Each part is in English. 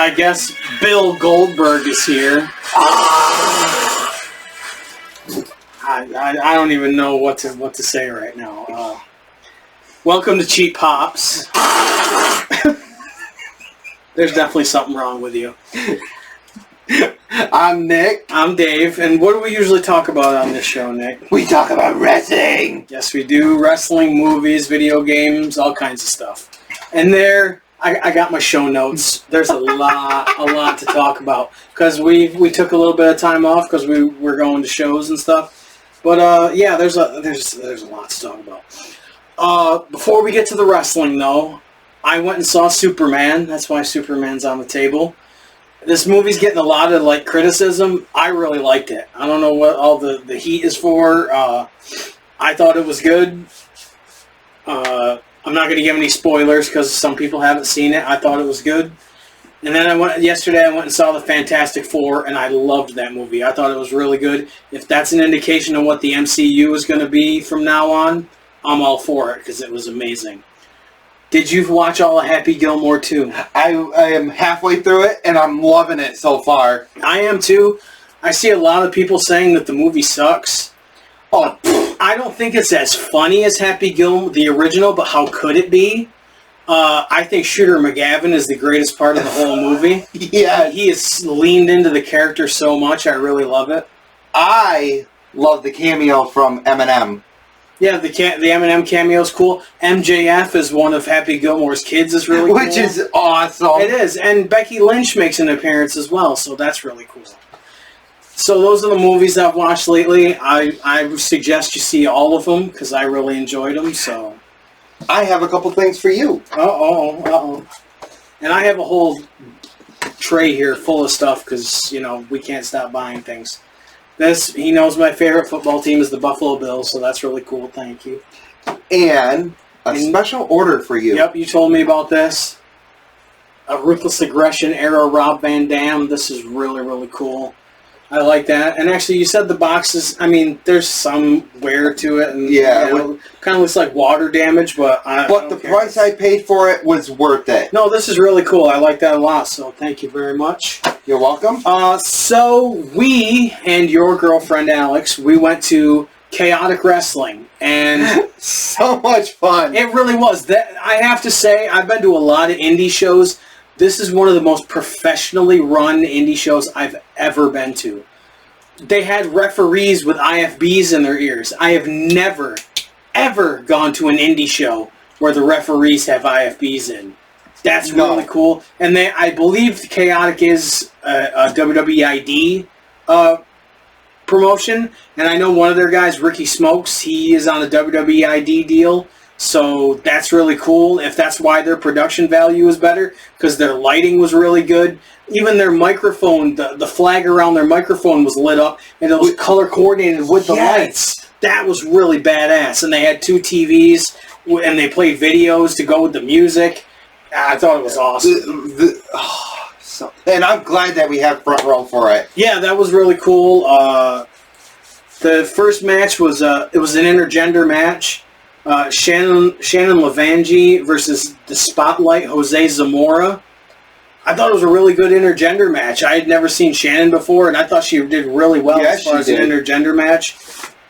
I guess Bill Goldberg is here. I don't even know what to say right now. Welcome to Cheap Pops. There's definitely something wrong with you. I'm Nick. I'm Dave. And what do we usually talk about on this show, Nick? We talk about wrestling. Yes, we do. Wrestling, movies, video games, all kinds of stuff. And there, I got my show notes. There's a lot to talk about. Because we took a little bit of time off because we were going to shows and stuff. But yeah, there's a lot to talk about. Before we get to the wrestling, though, I went and saw Superman. That's why Superman's on the table. This movie's getting a lot of criticism. I really liked it. I don't know what all the heat is for. I thought it was good. I'm not going to give any spoilers because some people haven't seen it. I thought it was good. And then yesterday I went and saw the Fantastic Four, and I loved that movie. I thought it was really good. If that's an indication of what the MCU is going to be from now on, I'm all for it because it was amazing. Did you watch all of Happy Gilmore too? I am halfway through it, and I'm loving it so far. I am too. I see a lot of people saying that the movie sucks. Oh, I don't think it's as funny as Happy Gilmore, the original, but how could it be? I think Shooter McGavin is the greatest part of the whole movie. Yeah. He has leaned into the character so much. I really love it. I love the cameo from Eminem. Yeah, the Eminem cameo is cool. MJF is one of Happy Gilmore's kids is really cool. Which is awesome. It is. And Becky Lynch makes an appearance as well, so that's really cool. So those are the movies I've watched lately. I suggest you see all of them because I really enjoyed them. So I have a couple things for you. Uh-oh. And I have a whole tray here full of stuff because, we can't stop buying things. He knows my favorite football team is the Buffalo Bills, so that's really cool. Thank you. And a special order for you. Yep, you told me about this. A Ruthless Aggression era Rob Van Dam. This is really, really cool. I like that. And actually, you said the boxes, there's some wear to it. And, kind of looks like water damage, but the price I paid for it was worth it. No, this is really cool. I like that a lot, so thank you very much. You're welcome. So we and your girlfriend, Alex, we went to Chaotic Wrestling. And so much fun. It really was. I have to say, I've been to a lot of indie shows. This is one of the most professionally run indie shows I've ever been to. They had referees with IFBs in their ears. I have never, ever gone to an indie show where the referees have IFBs in. That's really cool. And I believe Chaotic is a WWE ID promotion. And I know one of their guys, Ricky Smokes, he is on a WWE ID deal. So that's really cool. If that's why their production value is better, because their lighting was really good. Even their microphone, the flag around their microphone was lit up, and it was color coordinated with the lights. That was really badass. And they had 2 TVs, and they played videos to go with the music. I thought it was awesome. And I'm glad that we have front row for it. Yeah, that was really cool. The first match was it was an intergender match. Shannon Lavangi versus the Spotlight Jose Zamora. I thought it was a really good intergender match. I had never seen Shannon before, and I thought she did really well as far as an intergender match.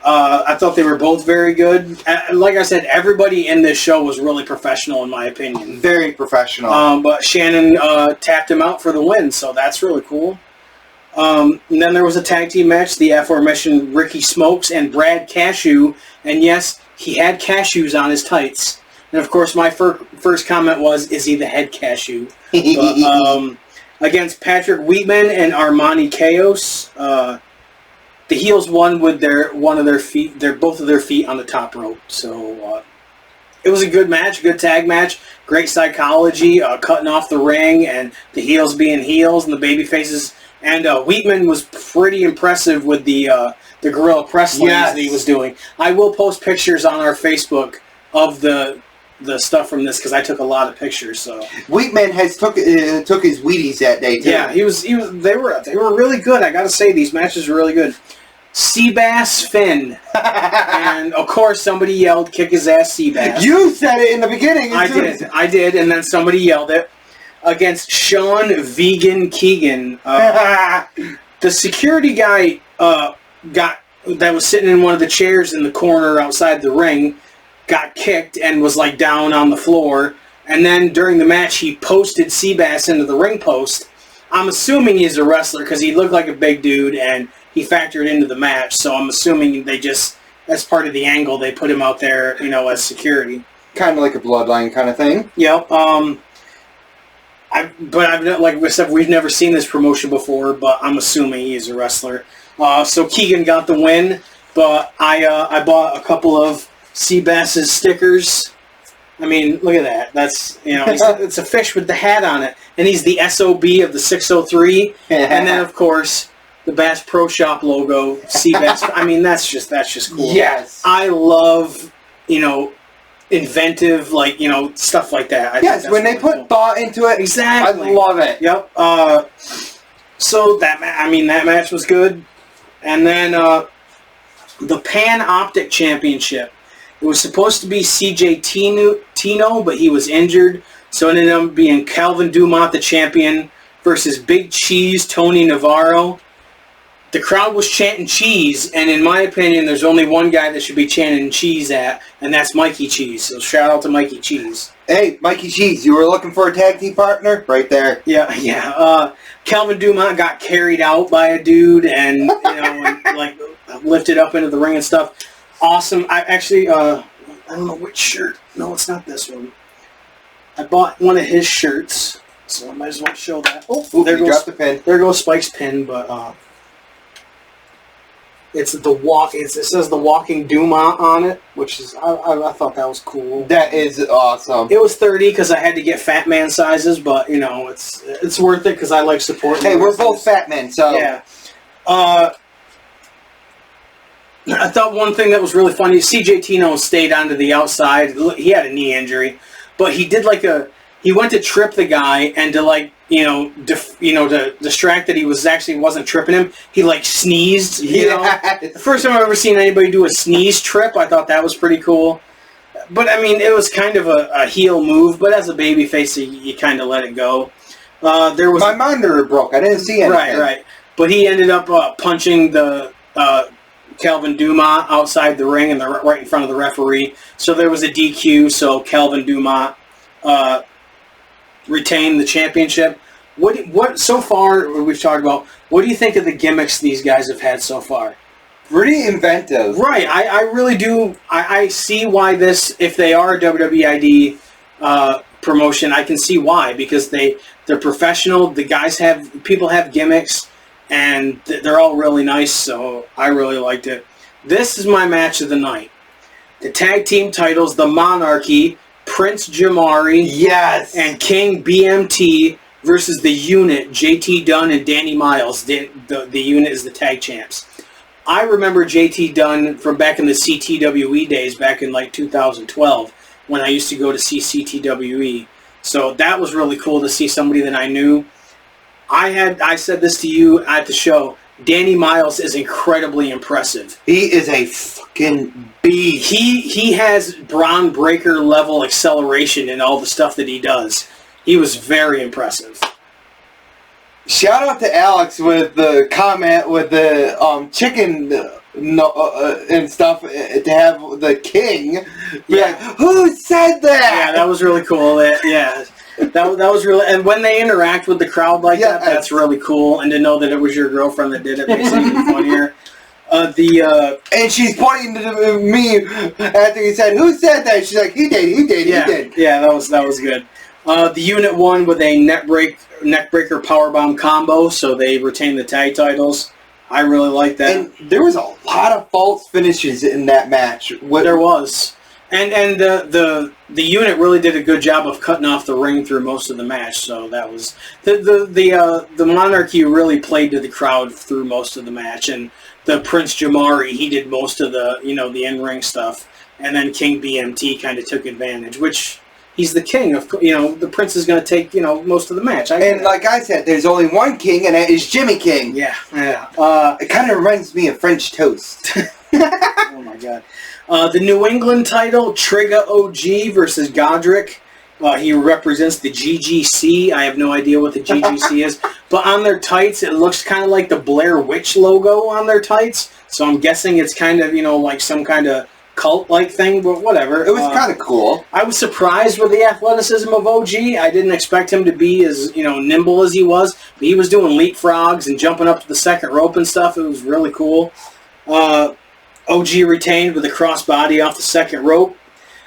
I thought they were both very good. Like I said, everybody in this show was really professional, in my opinion. Very professional. But Shannon tapped him out for the win, so that's really cool. And then there was a tag team match, the aforementioned Ricky Smokes and Brad Cashew, and yes, he had cashews on his tights. And of course, my first comment was, is he the head cashew? But, against Patrick Wheatman and Armani Chaos, the heels won with both of their feet on the top rope. So it was a good match, good tag match, great psychology, cutting off the ring, and the heels being heels and the baby faces. And Wheatman was pretty impressive with the gorilla press slams that he was doing. I will post pictures on our Facebook of the stuff from this because I took a lot of pictures. So Wheatman has took his Wheaties that day too. Yeah, they were really good. I got to say, these matches were really good. Seabass Finn, and of course somebody yelled, "Kick his ass, Seabass!" You said it in the beginning. I did, and then somebody yelled it. against Sean Vegan Keegan. The security guy that was sitting in one of the chairs in the corner outside the ring got kicked and was like down on the floor. And then during the match, he posted Seabass into the ring post. I'm assuming he's a wrestler because he looked like a big dude and he factored into the match. So I'm assuming they just, as part of the angle, they put him out there, as security. Kind of like a bloodline kind of thing. Yep. Like I said, we've never seen this promotion before, but I'm assuming he's a wrestler. So Keegan got the win, but I bought a couple of Seabass's stickers. I mean, look at that. That's, it's a fish with the hat on it. And he's the SOB of the 603. And then, of course, the Bass Pro Shop logo, Seabass. I mean, that's just cool. Yes. I love, inventive, stuff like that. Yes, when they put thought into it. Exactly. I love it. Yep. So that match was good. And then the Pan Optic Championship. It was supposed to be CJ Tino, but he was injured. So it ended up being Calvin Dumont, the champion, versus Big Cheese Tony Navarro. The crowd was chanting cheese, and in my opinion, there's only one guy that should be chanting cheese at, and that's Mikey Cheese. So shout out to Mikey Cheese. Hey, Mikey Cheese, you were looking for a tag team partner? Right there. Yeah. Calvin Dumont got carried out by a dude and, and, lifted up into the ring and stuff. Awesome. I actually, I don't know which shirt. No, it's not this one. I bought one of his shirts, so I might as well show that. Oh, there goes the pin. There goes Spike's pin, but it's it says the Walking Dumont on it, which is I thought that was cool. That is awesome. It was $30 because I had to get fat man sizes, but it's worth it because I like supporting. Hey, we're both fat men, so yeah. I thought one thing that was really funny, CJ Tino stayed onto the outside. He had a knee injury, but he did he went to trip the guy and to to distract that he wasn't tripping him. He sneezed. The first time I've ever seen anybody do a sneeze trip. I thought that was pretty cool. But I mean, it was kind of a heel move. But as a babyface, you kind of let it go. There was my monitor broke. I didn't see anything. Right. But he ended up punching the Calvin Dumont outside the ring and right in front of the referee. So there was a DQ. So Calvin Dumont retained the championship. What so far we've talked about? What do you think of the gimmicks these guys have had so far? Pretty inventive. Right. I really do. I see why this. If they are a WWID promotion, I can see why, because they're professional. The guys people have gimmicks. And they're all really nice, so I really liked it. This is my match of the night. The tag team titles, the Monarchy, Prince Jamari, yes, and King BMT versus the Unit, JT Dunn and Danny Miles. The Unit is the tag champs. I remember JT Dunn from back in the CTWE days, back in 2012, when I used to go to see CTWE. So that was really cool to see somebody that I knew. I said this to you at the show. Danny Miles is incredibly impressive. He is a fucking beast. He has Braun Breaker level acceleration in all the stuff that he does. He was very impressive. Shout out to Alex with the comment with the chicken and stuff to have the king. Yeah. Who said that? Yeah, that was really cool. Yeah. That was really, and when they interact with the crowd like that, that's really cool. And to know that it was your girlfriend that did it makes it even funnier. And she's pointing to me after he said, "Who said that?" She's like, "He did. He did." Yeah, that was good. The Unit won with a neckbreaker powerbomb combo, so they retained the tag titles. I really like that. And there was a lot of false finishes in that match. There was. And the Unit really did a good job of cutting off the ring through most of the match. So that was the Monarchy really played to the crowd through most of the match, and the Prince Jamari, he did most of the the in-ring stuff, and then King BMT kind of took advantage, which he's the king of the Prince is going to take most of the match. And like I said, there's only one king, and that is Jimmy King. Yeah. It kind of reminds me of French toast. Oh my god. The New England title, Trigger OG versus Godric. He represents the GGC. I have no idea what the GGC is. But on their tights, it looks kind of like the Blair Witch logo on their tights. So I'm guessing it's kind of, like some kind of cult-like thing, but whatever. It was kind of cool. I was surprised with the athleticism of OG. I didn't expect him to be as, nimble as he was. But he was doing leapfrogs and jumping up to the second rope and stuff. It was really cool. OG retained with a crossbody off the second rope.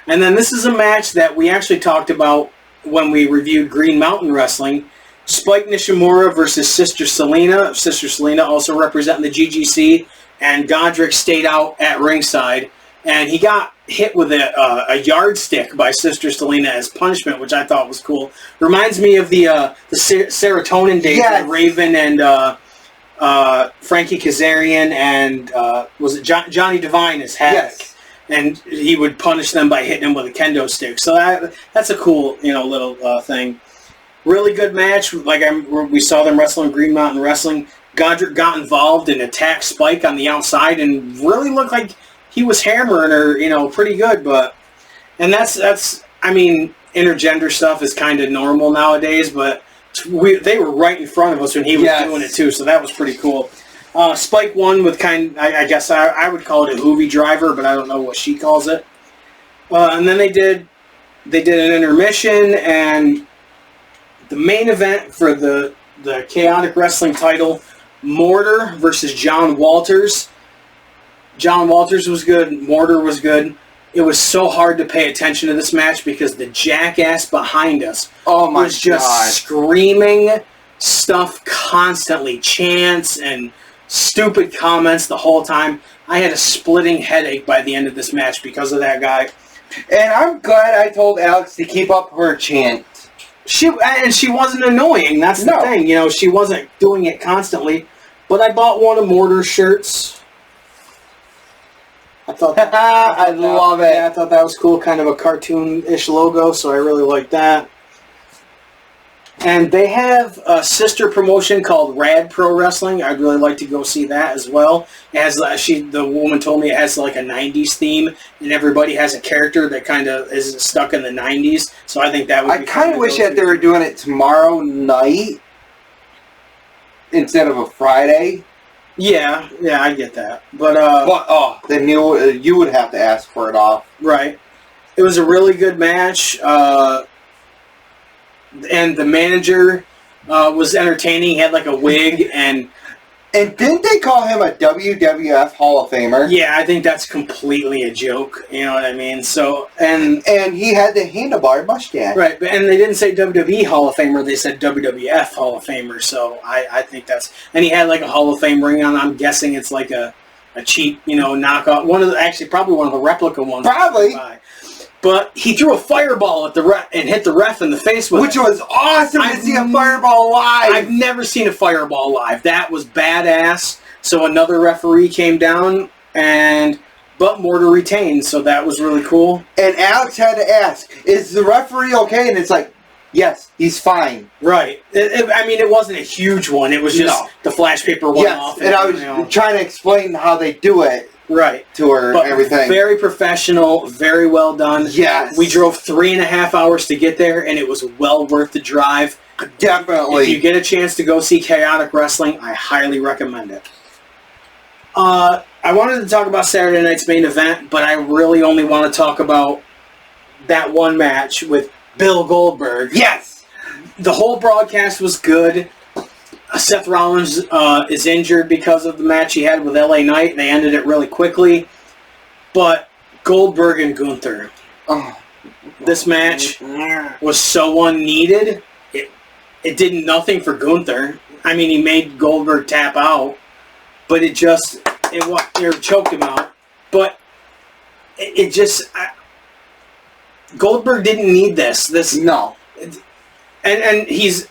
And then this is a match that we actually talked about when we reviewed Green Mountain Wrestling. Spike Nishimura versus Sister Selena. Sister Selena also representing the GGC. And Godric stayed out at ringside. And he got hit with a yardstick by Sister Selena as punishment, which I thought was cool. Reminds me of the Serotonin days with Raven and Frankie Kazarian and was it Johnny Devine as Havoc. Yes. And he would punish them by hitting them with a kendo stick. So that's a cool, little thing. Really good match. We saw them wrestling Green Mountain Wrestling. Godric got involved and attacked Spike on the outside and really looked like he was hammering her, pretty good. And that's intergender stuff is kind of normal nowadays, but they were right in front of us when he was doing it too. So that was pretty cool. Spike won with I guess I would call it a hoovy driver, but I don't know what she calls it. And then they did an intermission, and the main event for the Chaotic Wrestling title, Mortar versus John Walters. John Walters was good. Mortar was good. It was so hard to pay attention to this match because the jackass behind us was just screaming stuff constantly, chants and stupid comments the whole time. I had a splitting headache by the end of this match because of that guy. And I'm glad I told Alex to keep up her chant. She wasn't annoying. That's the thing. She wasn't doing it constantly. But I bought one of Mortar's shirts. I thought I love it. Yeah, I thought that was cool. Kind of a cartoon-ish logo, so I really liked that. And they have a sister promotion called Rad Pro Wrestling. I'd really like to go see that as well. It has, the woman told me it has like a 90s theme, and everybody has a character that kind of is stuck in the 90s. So I think that would be I kind of wish that they were doing it tomorrow night instead of a Friday. Yeah, I get that. But then you would have to ask for it off. Right. It was a really good match. And the manager was entertaining. He had like a wig and didn't they call him a WWF Hall of Famer? Yeah, I think that's completely a joke. You know what I mean? So and he had the handlebar mustache. Right, and they didn't say WWE Hall of Famer. They said WWF Hall of Famer. So I think that's, and he had like a Hall of Fame ring on. I'm guessing it's like a cheap knockoff. Probably one of the replica ones. Probably. But he threw a fireball at the ref and hit the ref in the face with it. Which was awesome to see a fireball live. I've never seen a fireball live. That was badass. So another referee came down, but Mortar retained, so that was really cool. And Alex had to ask, is the referee okay? And it's like, yes, he's fine. Right. It wasn't a huge one. It was just the flash paper went off. And I was trying to explain how they do it. Right. To her, but everything. Very professional, very well done. Yes. We drove 3.5 hours to get there, and it was well worth the drive. Definitely. If you get a chance to go see Chaotic Wrestling, I highly recommend it. I wanted to talk about Saturday night's main event, but I really only want to talk about that one match with Bill Goldberg. Yes! The whole broadcast was good. Seth Rollins is injured because of the match he had with LA Knight. They ended it really quickly. But Goldberg and Gunther. This match was so unneeded. It did nothing for Gunther. I mean, he made Goldberg tap out. But it choked him out. But Goldberg didn't need this. No. And he's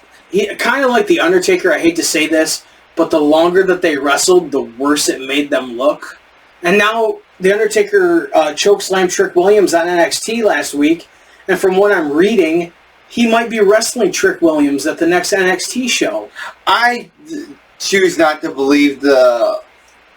kind of like The Undertaker. I hate to say this, but the longer that they wrestled, the worse it made them look. And now The Undertaker chokeslammed Trick Williams on NXT last week, and from what I'm reading, he might be wrestling Trick Williams at the next NXT show. I choose not to believe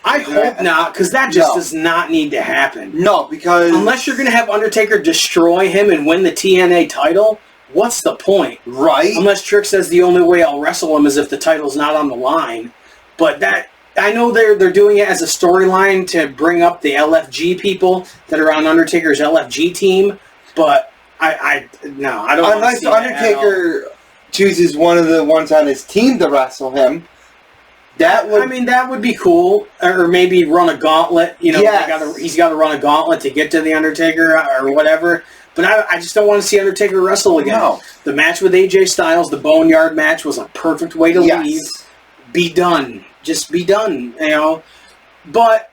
I hope not, because that just does not need to happen. No, because unless you're going to have Undertaker destroy him and win the TNA title, what's the point? Right. Unless Trick says the only way I'll wrestle him is if the title's not on the line. But that, I know they're doing it as a storyline to bring up the LFG people that are on Undertaker's LFG team, but I don't want to Unless see that Undertaker chooses one of the ones on his team to wrestle him, that would be cool. Or maybe run a gauntlet. You know, yes. He's got to run a gauntlet to get to the Undertaker or whatever. But I just don't want to see Undertaker wrestle again. No. The match with AJ Styles, the Boneyard match, was a perfect way to leave. Be done. Just be done, you know. But,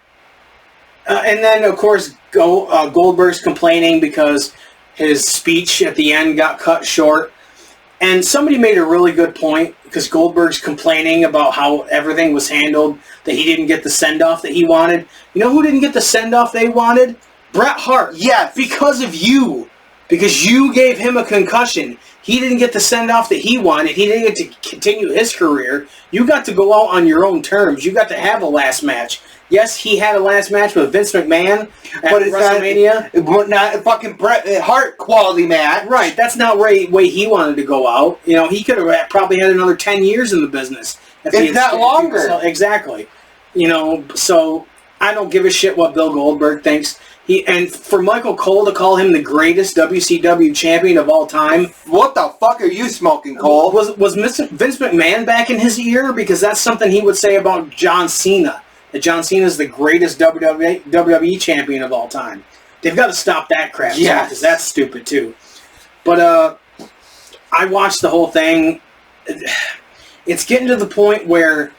and then, of course, Goldberg's complaining because his speech at the end got cut short. And somebody made a really good point, because Goldberg's complaining about how everything was handled, that he didn't get the send-off that he wanted. You know who didn't get the send-off they wanted? Bret Hart. Yes. Because of you. Because you gave him a concussion. He didn't get the send-off that he wanted. He didn't get to continue his career. You got to go out on your own terms. You got to have a last match. Yes, he had a last match with Vince McMahon at WrestleMania. Not a fucking Bret Hart quality match. Right, that's not the way he wanted to go out. You know, he could have probably had another 10 years in the business. If not longer. Exactly. You know, so I don't give a shit what Bill Goldberg thinks. And for Michael Cole to call him the greatest WCW champion of all time. What the fuck are you smoking, Cole? Was Vince McMahon back in his ear? Because that's something he would say about John Cena. That John Cena is the greatest WWE champion of all time. They've got to stop that crap. Yes. Because that's stupid too. But I watched the whole thing. It's getting to the point where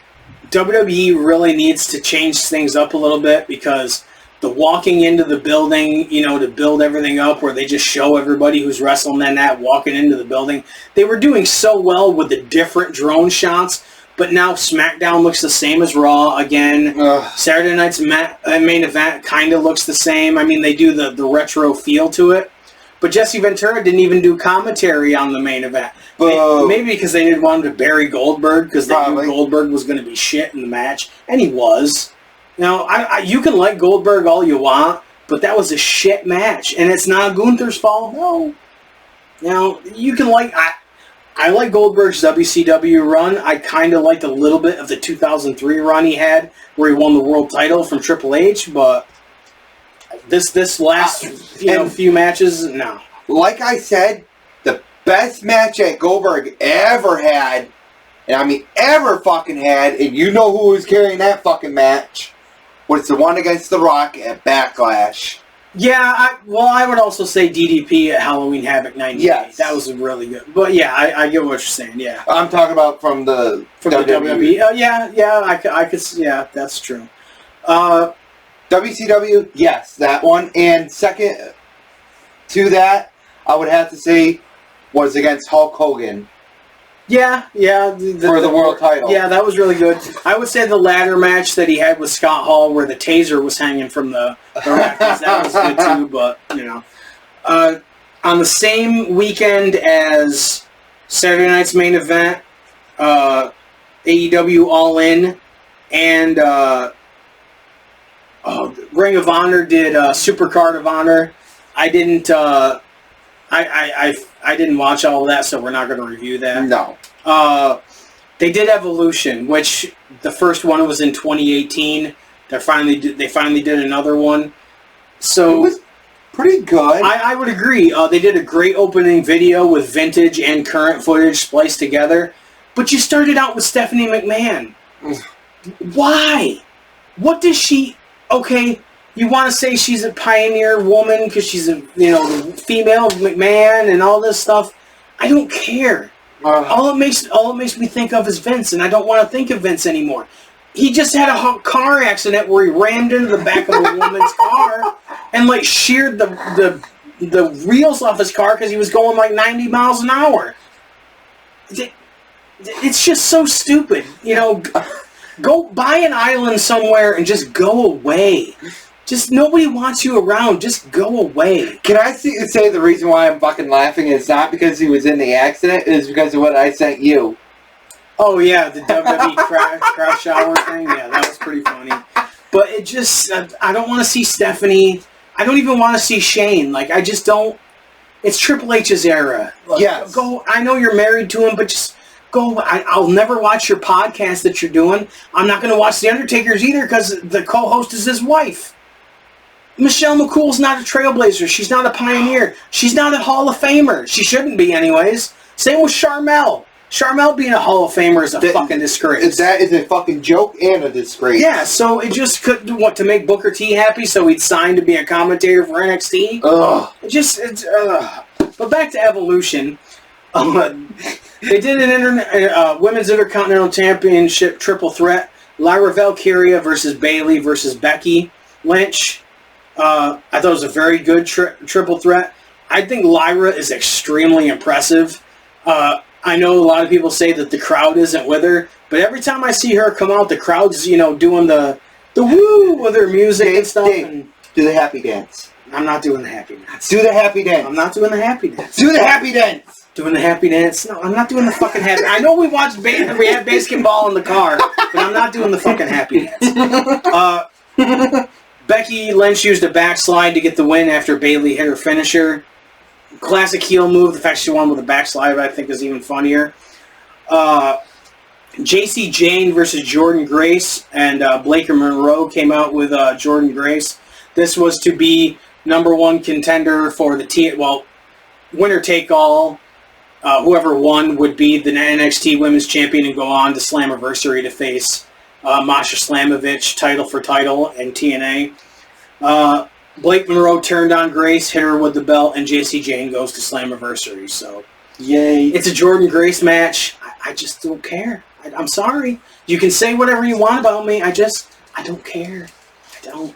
WWE really needs to change things up a little bit, because the walking into the building, you know, to build everything up, where they just show everybody who's wrestling and that walking into the building. They were doing so well with the different drone shots, but now SmackDown looks the same as Raw again. Saturday night's main event kind of looks the same. I mean, they do the retro feel to it. But Jesse Ventura didn't even do commentary on the main event. Maybe because they didn't want him to bury Goldberg, because they knew Goldberg was going to be shit in the match. And he was. Now, you can like Goldberg all you want, but that was a shit match. And it's not Gunther's fault. No. Now, you can like... I like Goldberg's WCW run. I kind of liked a little bit of the 2003 run he had, where he won the world title from Triple H, but this last few matches, no. Like I said, the best match that Goldberg ever had, and I mean ever fucking had, and you know who was carrying that fucking match, was the one against The Rock at Backlash. Yeah, I would also say DDP at Halloween Havoc 98. Yes. That was really good. But yeah, I get what you're saying, yeah. I'm talking about from the WWE. I could, yeah, that's true. WCW, yes, that one. And second to that, I would have to say, was against Hulk Hogan. Yeah. For the world title. Yeah, that was really good. I would say the ladder match that he had with Scott Hall, where the taser was hanging from the rafters, that was good too, but, you know. On the same weekend as Saturday night's main event, AEW All In, and Ring of Honor did Supercard of Honor. I didn't... I didn't watch all of that, so we're not going to review that. No. They did Evolution, which the first one was in 2018. They finally did another one. So it was pretty good. I would agree. They did a great opening video with vintage and current footage spliced together. But you started out with Stephanie McMahon. Why? What does she... Okay... You want to say she's a pioneer woman because she's a, the female of McMahon and all this stuff. I don't care. All it makes me think of is Vince, and I don't want to think of Vince anymore. He just had a car accident where he rammed into the back of a woman's car and sheared the wheels off his car because he was going 90 miles an hour. It's just so stupid. Go buy an island somewhere and just go away. Just nobody wants you around. Just go away. Can I say the reason why I'm fucking laughing is not because he was in the accident, it is because of what I sent you. Oh yeah, the WWE crash shower thing. Yeah, that was pretty funny. But it just, I don't want to see Stephanie. I don't even want to see Shane. I just don't. It's Triple H's era. Look, Yes. Go. I know you're married to him, but just go. I'll never watch your podcast that you're doing. I'm not going to watch The Undertaker's either because the co-host is his wife. Michelle McCool's not a trailblazer. She's not a pioneer. She's not a Hall of Famer. She shouldn't be anyways. Same with Sharmell. Sharmell being a Hall of Famer is a fucking disgrace. That is a fucking joke and a disgrace. Yeah, so it just could to make Booker T happy, so he'd sign to be a commentator for NXT. Ugh. But back to Evolution. They did an Women's Intercontinental Championship triple threat. Lyra Valkyria versus Bayley versus Becky Lynch. I thought it was a very good triple threat. I think Lyra is extremely impressive. I know a lot of people say that the crowd isn't with her, but every time I see her come out, the crowd's, doing the woo with her music and stuff. And do the happy dance. I'm not doing the happy dance. Do the happy dance. I'm not doing the happy dance. Do the happy dance. Doing the happy dance. No, I'm not doing the fucking happy. I know we had basketball in the car, but I'm not doing the fucking happy dance. Becky Lynch used a backslide to get the win after Bayley hit her finisher. Classic heel move. The fact she won with a backslide, I think, is even funnier. JC Jane versus Jordan Grace, and Blaker Monroe came out with Jordan Grace. This was to be number one contender for the winner take all. Whoever won would be the NXT Women's Champion and go on to Slammiversary to face Masha Slamovich, title for title, and TNA. Blake Monroe turned on Grace, hit her with the belt, and JC Jane goes to Slammiversary. So, yay! It's a Jordan Grace match. I just don't care. I'm sorry. You can say whatever you want about me. I don't care. I don't.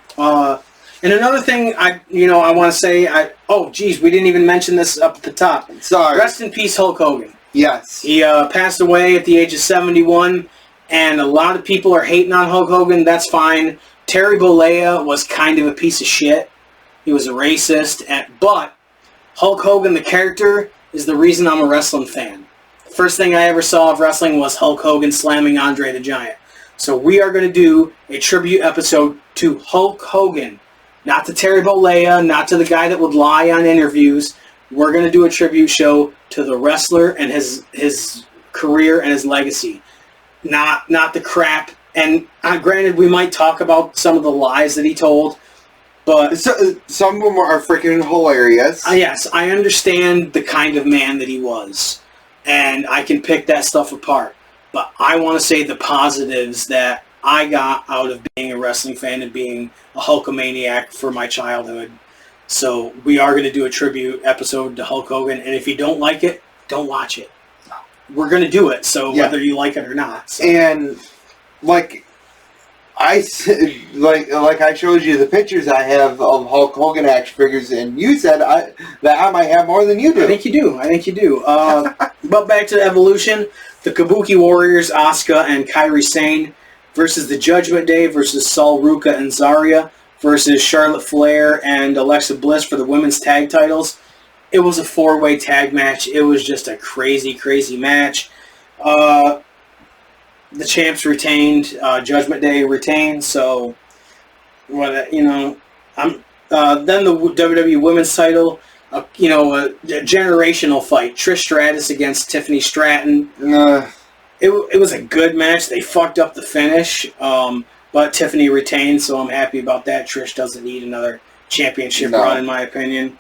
And another thing I want to say. We didn't even mention this up at the top. Sorry. Rest in peace, Hulk Hogan. Yes. He passed away at the age of 71, and a lot of people are hating on Hulk Hogan. That's fine. Terry Bollea was kind of a piece of shit. He was a racist, but Hulk Hogan, the character, is the reason I'm a wrestling fan. The first thing I ever saw of wrestling was Hulk Hogan slamming Andre the Giant. So we are going to do a tribute episode to Hulk Hogan. Not to Terry Bollea, not to the guy that would lie on interviews. We're going to do a tribute show to the wrestler and his career and his legacy. Not the crap. And granted, we might talk about some of the lies that he told, but some of them are freaking hilarious. Yes, I understand the kind of man that he was, and I can pick that stuff apart. But I want to say the positives that I got out of being a wrestling fan and being a Hulkamaniac for my childhood. So we are going to do a tribute episode to Hulk Hogan, and if you don't like it, don't watch it. We're going to do it, so whether you like it or not. So. And like I showed you the pictures I have of Hulk Hogan action figures, and you said that I might have more than you do. I think you do. But back to Evolution, the Kabuki Warriors, Asuka and Kairi Sane versus the Judgment Day versus Sol Ruka and Zarya versus Charlotte Flair and Alexa Bliss for the women's tag titles. It was a 4-way tag match. It was just a crazy, crazy match. The champs retained. Judgment Day retained. So, then the WWE Women's title. A generational fight. Trish Stratus against Tiffany Stratton. It was a good match. They fucked up the finish, but Tiffany retained, so I'm happy about that. Trish doesn't need another championship run, in my opinion.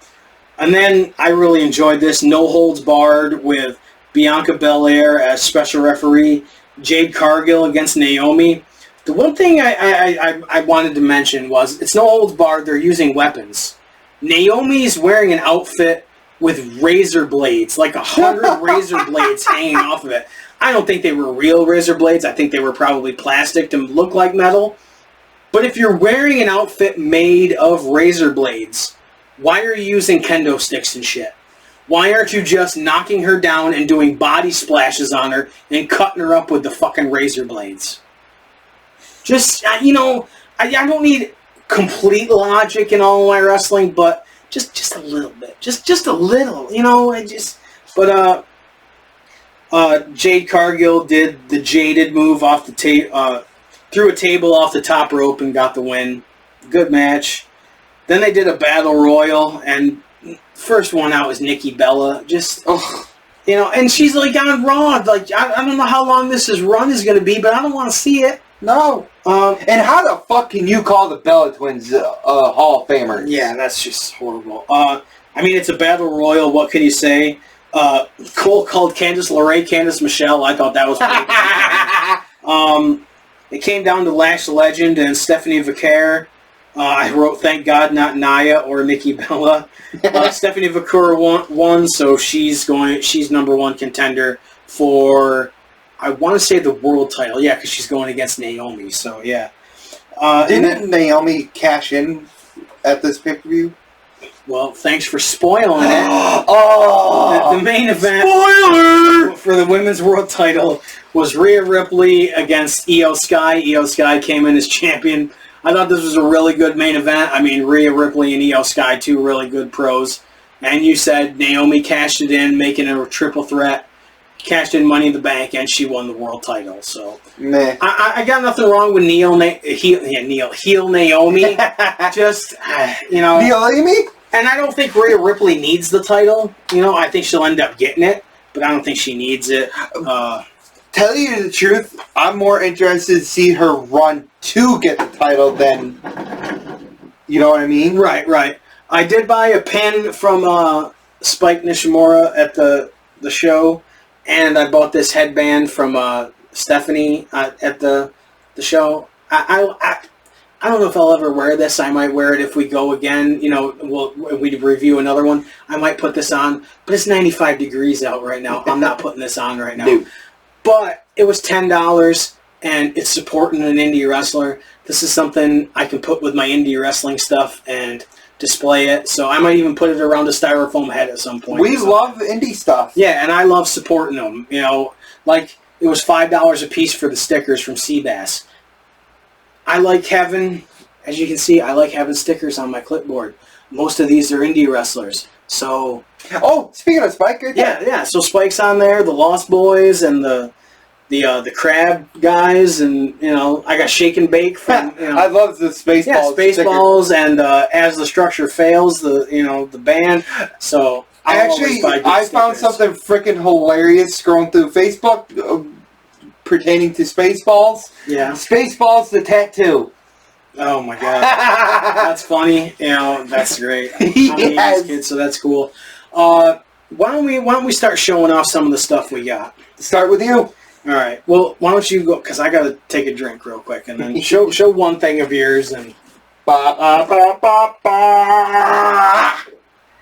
And then I really enjoyed this. No Holds Barred with Bianca Belair as special referee. Jade Cargill against Naomi. The one thing I wanted to mention was it's no holds barred. They're using weapons. Naomi's wearing an outfit with razor blades, like 100 razor blades hanging off of it. I don't think they were real razor blades. I think they were probably plastic to look like metal. But if you're wearing an outfit made of razor blades, why are you using kendo sticks and shit? Why aren't you just knocking her down and doing body splashes on her and cutting her up with the fucking razor blades? Just, I don't need complete logic in all my wrestling, but just a little bit. Just a little, Jade Cargill did the jaded move off the threw a table off the top rope and got the win. Good match. Then they did a battle royal, and first one out was Nikki Bella. Just, Ugh. you know, and she's like on Raw. Like, I don't know how long this run is going to be, but I don't want to see it. No. And how the fuck can you call the Bella Twins Hall of Famers? Yeah, that's just horrible. I mean, it's a battle royal. What can you say? Cole called Candice LeRae Candice Michelle. I thought that was pretty good. It came down to Lash Legend and Stephanie Vaquer. I wrote, thank God, not Nia or Nikki Bella. Stephanie Vaquer won, so she's number one contender for, I want to say, the world title. Yeah, because she's going against Naomi. So yeah. Didn't Naomi cash in at this pay-per-view? Well, thanks for spoiling it. Oh! The main event Spoiler! for the women's world title was Rhea Ripley against Io Sky. Io Sky came in as champion. I thought this was a really good main event. I mean, Rhea Ripley and Io Sky, two really good pros. And you said Naomi cashed it in, making it a triple threat. Cashed in Money in the Bank, and she won the world title. So Meh. I got nothing wrong with heel Naomi. Just, you know. Naomi? And I don't think Rhea Ripley needs the title. You know, I think she'll end up getting it, but I don't think she needs it. Tell you the truth, I'm more interested to see her run to get the title than, you know what I mean? Right. I did buy a pin from Spike Nishimura at the show, and I bought this headband from Stephanie at the show. I don't know if I'll ever wear this. I might wear it if we go again. You know, we review another one. I might put this on, but it's 95 degrees out right now. I'm not putting this on right now. No. But it was $10, and it's supporting an indie wrestler. This is something I can put with my indie wrestling stuff and display it. So I might even put it around a styrofoam head at some point. We love indie stuff. Yeah, and I love supporting them. You know, like it was $5 a piece for the stickers from Seabass. I like having, as you can see, I like having stickers on my clipboard. Most of these are indie wrestlers. So. Oh, speaking of Spike, right there. Yeah. So Spike's on there, the Lost Boys, and the Crab guys, and you know, I got Shake and Bake from. You know, I love the Spaceballs. Yeah, Spaceballs, and As the Structure Fails, the band. So actually, I found something freaking hilarious scrolling through Facebook pertaining to Spaceballs. Yeah. Spaceballs the tattoo. Oh my god, that's funny. You know, that's great. Yes. Kid, so that's cool. Why don't we start showing off some of the stuff we got? Start with you. All right. Well, why don't you go? Because I got to take a drink real quick, and then show one thing of yours. And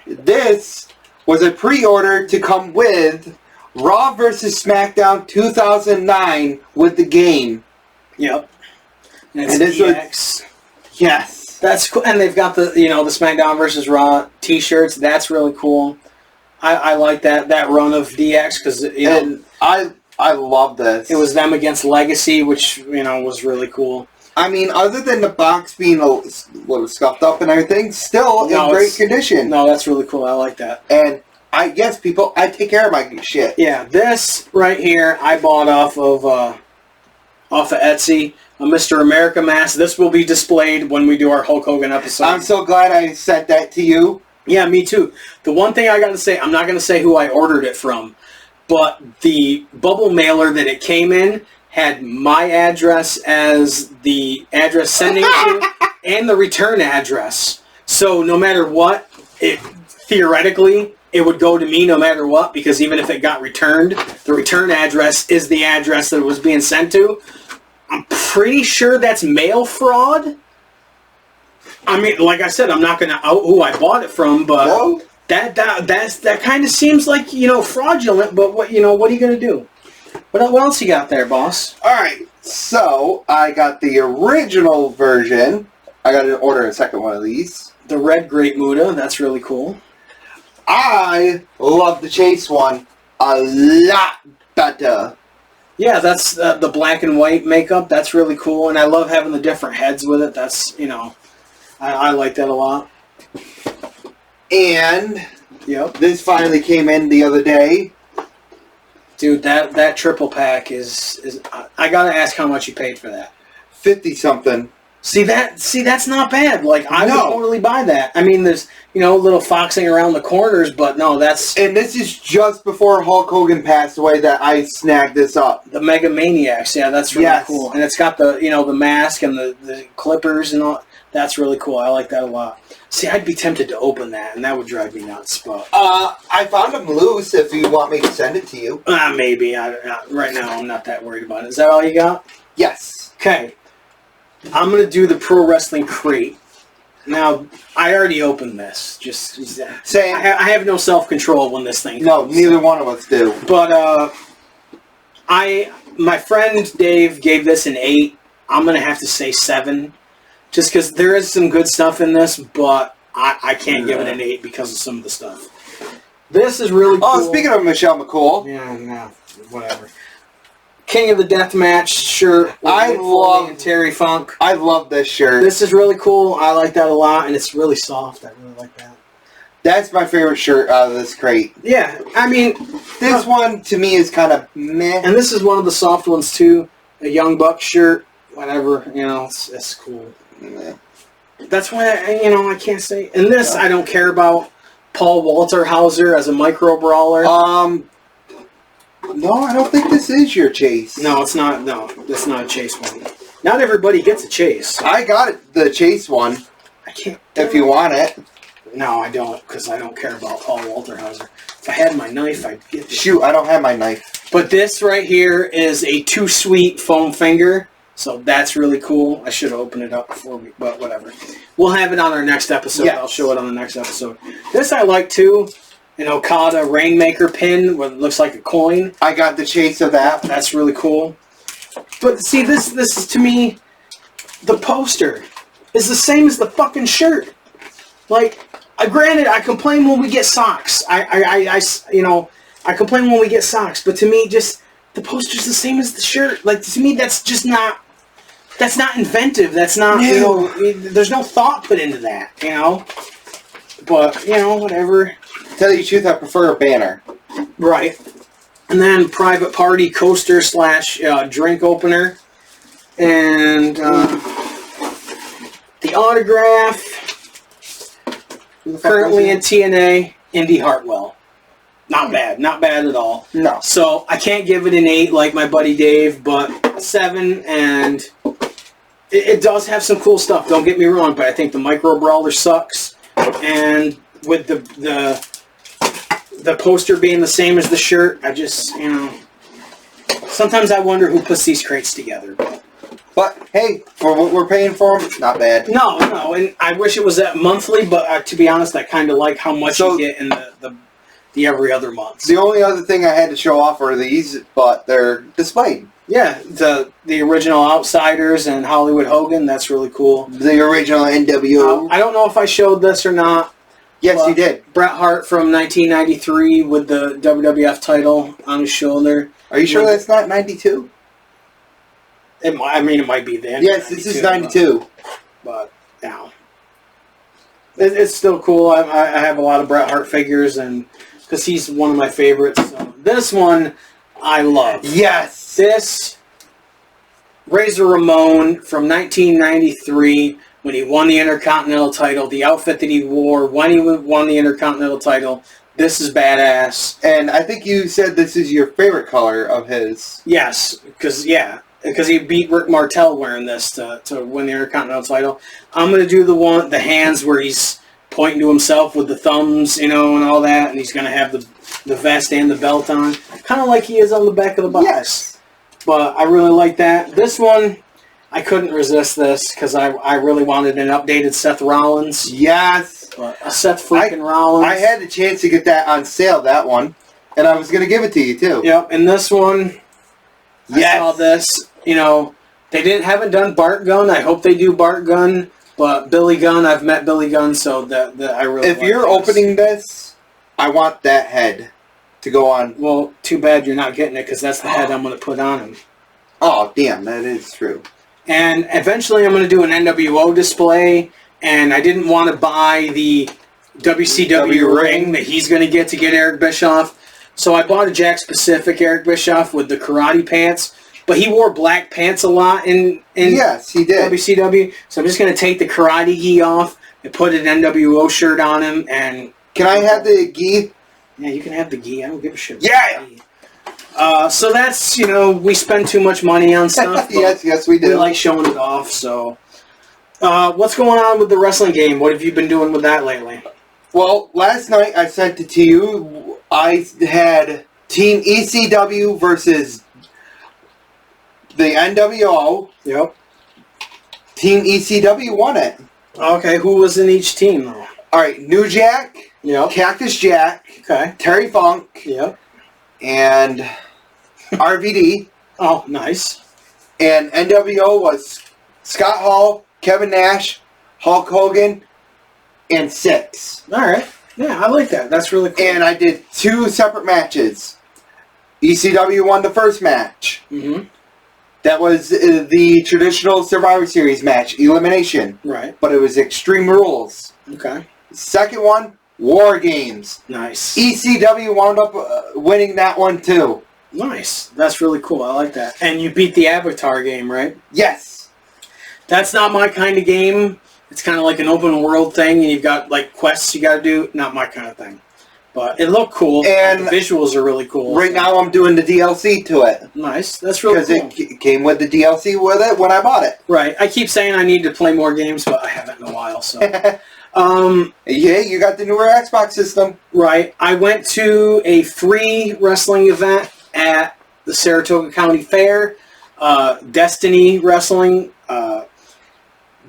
this was a pre-order to come with Raw vs. SmackDown 2009 with the game. Yep. And this DX. Yes. That's cool. And they've got the SmackDown vs. Raw t-shirts. That's really cool. I like that run of DX because and I love this. It was them against Legacy, which was really cool. I mean, other than the box being a little scuffed up and everything, still in great condition. No, that's really cool. I like that. And people, I take care of my shit. Yeah, this right here I bought off of Etsy. A Mr. America mask. This will be displayed when we do our Hulk Hogan episode. I'm so glad I sent that to you. Yeah, me too. The one thing I got to say, I'm not going to say who I ordered it from, but the bubble mailer that it came in had my address as the address sending to and the return address. So no matter what, theoretically, it would go to me no matter what, because even if it got returned, the return address is the address that it was being sent to. I'm pretty sure that's mail fraud. I mean, like I said, I'm not going to out who I bought it from, but no. that kind of seems like fraudulent. But what are you going to do? What else you got there, boss? All right, so I got the original version. I got to order a second one of these. The Red Great Muta. That's really cool. I love the Chase one a lot better. Yeah, that's the black and white makeup. That's really cool, and I love having the different heads with it. That's I like that a lot. And yep, this finally came in the other day. Dude, that triple pack is I gotta ask how much you paid for that. 50 something. See, that's not bad. Like, I would totally buy that. I mean, there's, little foxing around the corners, but no, that's... And this is just before Hulk Hogan passed away that I snagged this up. The Mega Maniacs, yeah, that's really cool. And it's got the, the mask and the clippers and all. That's really cool. I like that a lot. See, I'd be tempted to open that, and that would drive me nuts, but... I found them loose if you want me to send it to you. Maybe. Right now, I'm not that worried about it. Is that all you got? Yes. Okay. I'm going to do the Pro Wrestling Crate. Now, I already opened this. I have no self-control when this thing comes. No, neither one of us do. But, my friend Dave gave this an 8. I'm going to have to say 7. Just because there is some good stuff in this, but I can't give it an 8 because of some of the stuff. This is really cool. Oh, speaking of Michelle McCool. Yeah, no, whatever. King of the Deathmatch shirt. I love Terry Funk. I love this shirt. This is really cool. I like that a lot, and it's really soft. I really like that. That's my favorite shirt out of this crate. Yeah, I mean... This one, to me, is kind of meh. And this is one of the soft ones, too. A Young Buck shirt. Whatever, it's cool. Yeah. That's why, I can't say... And this, I don't care about Paul Walterhauser as a micro brawler. No, I don't think this is your chase. No, it's not. No, that's not a chase one. Not everybody gets a chase. I got it, the chase one. I can't. If you want it. No, I don't, because I don't care about Paul Walterhauser. If I had my knife, I'd get it. Shoot, I don't have my knife. But this right here is a Too Sweet foam finger, so that's really cool. I should have opened it up before but whatever. We'll have it on our next episode. Yes. I'll show it on the next episode. This I like, too. An Okada Rainmaker pin, what looks like a coin. I got the chase of that. That's really cool. But see, this is, to me, the poster is the same as the fucking shirt. Like, granted, I complain when we get socks. I complain when we get socks. But to me, just, the poster's the same as the shirt. Like, to me, that's just not, that's not inventive. That's not, there's no thought put into that, But, whatever. To tell you the truth, I prefer a banner. Right. And then Private Party coaster / drink opener. And the autograph. Currently in TNA, Indy Hartwell. Not bad. Not bad at all. No. So I can't give it an 8 like my buddy Dave, but 7. And it does have some cool stuff. Don't get me wrong, but I think the Micro Brawler sucks. And with the poster being the same as the shirt, I just, sometimes I wonder who puts these crates together. But, hey, for what we're paying for them, not bad. No, and I wish it was that monthly, but to be honest, I kind of like how much you get in the every other month. The only other thing I had to show off are these, but they're displayed. Yeah, the original Outsiders and Hollywood Hogan, that's really cool. The original NWO. I don't know if I showed this or not. Yes, you did. Bret Hart from 1993 with the WWF title on his shoulder. Are you sure that's not 92? It might be then. Yes, this is 92. But, no. It's still cool. I have a lot of Bret Hart figures, and because he's one of my favorites. So this one, I love. Yes! This Razor Ramon from 1993 when he won the Intercontinental title, the outfit that he wore when he won the Intercontinental title. This is badass. And I think you said this is your favorite color of his. Yes, because he beat Rick Martel wearing this to win the Intercontinental title. I'm going to do the hands where he's pointing to himself with the thumbs, and all that, and he's going to have the vest and the belt on. Kind of like he is on the back of the box. Yes. But I really like that. This one, I couldn't resist this because I really wanted an updated Seth Rollins. Yes. Seth freaking Rollins. I had the chance to get that on sale, that one, and I was going to give it to you, too. Yep, and this one, I saw this. They haven't done Bart Gunn. I hope they do Bart Gunn, but Billy Gunn, I've met Billy Gunn, so that I really If you're opening this, I want that head to go on. Well, too bad you're not getting it, because that's the head I'm going to put on him. Oh, damn, that is true. And eventually I'm going to do an NWO display, and I didn't want to buy the WCW ring that he's going to get Eric Bischoff, so I bought a Jack Pacific Eric Bischoff with the karate pants. but he wore black pants a lot in yes, he did. WCW. So I'm just going to take the karate gi off and put an NWO shirt on him. And can I have the gi? Yeah, you can have the gi. I don't give a shit. Yeah. So that's, we spend too much money on stuff. yes, we do. We like showing it off. So, what's going on with the wrestling game? What have you been doing with that lately? Well, last night I sent it to you. I had Team ECW versus the NWO. Yep. Team ECW won it. Okay, who was in each team, though? All right, New Jack, Yep. Cactus Jack, Okay. Terry Funk, Yep. and RVD. Oh, nice. And NWO was Scott Hall, Kevin Nash, Hulk Hogan, and Six. All right. Yeah, I like that. That's really cool. And I did 2 separate matches. ECW won the first match. Mm-hmm. That was the traditional Survivor Series match, elimination. Right. But it was Extreme Rules. Okay. Second one, War Games. Nice. ECW wound up winning that one too. Nice. That's really cool. I like that. And you beat the Avatar game, right? Yes. That's not my kind of game. It's kind of like an open world thing, and you've got like quests you got to do. Not my kind of thing. But it looked cool. And the visuals are really cool. Right now I'm doing the DLC to it. Nice. That's really cool. Because it came with the DLC with it when I bought it. Right. I keep saying I need to play more games, but I haven't in a while. So. Yeah, you got the newer Xbox system. Right. I went to a free wrestling event at the Saratoga County Fair. Destiny Wrestling.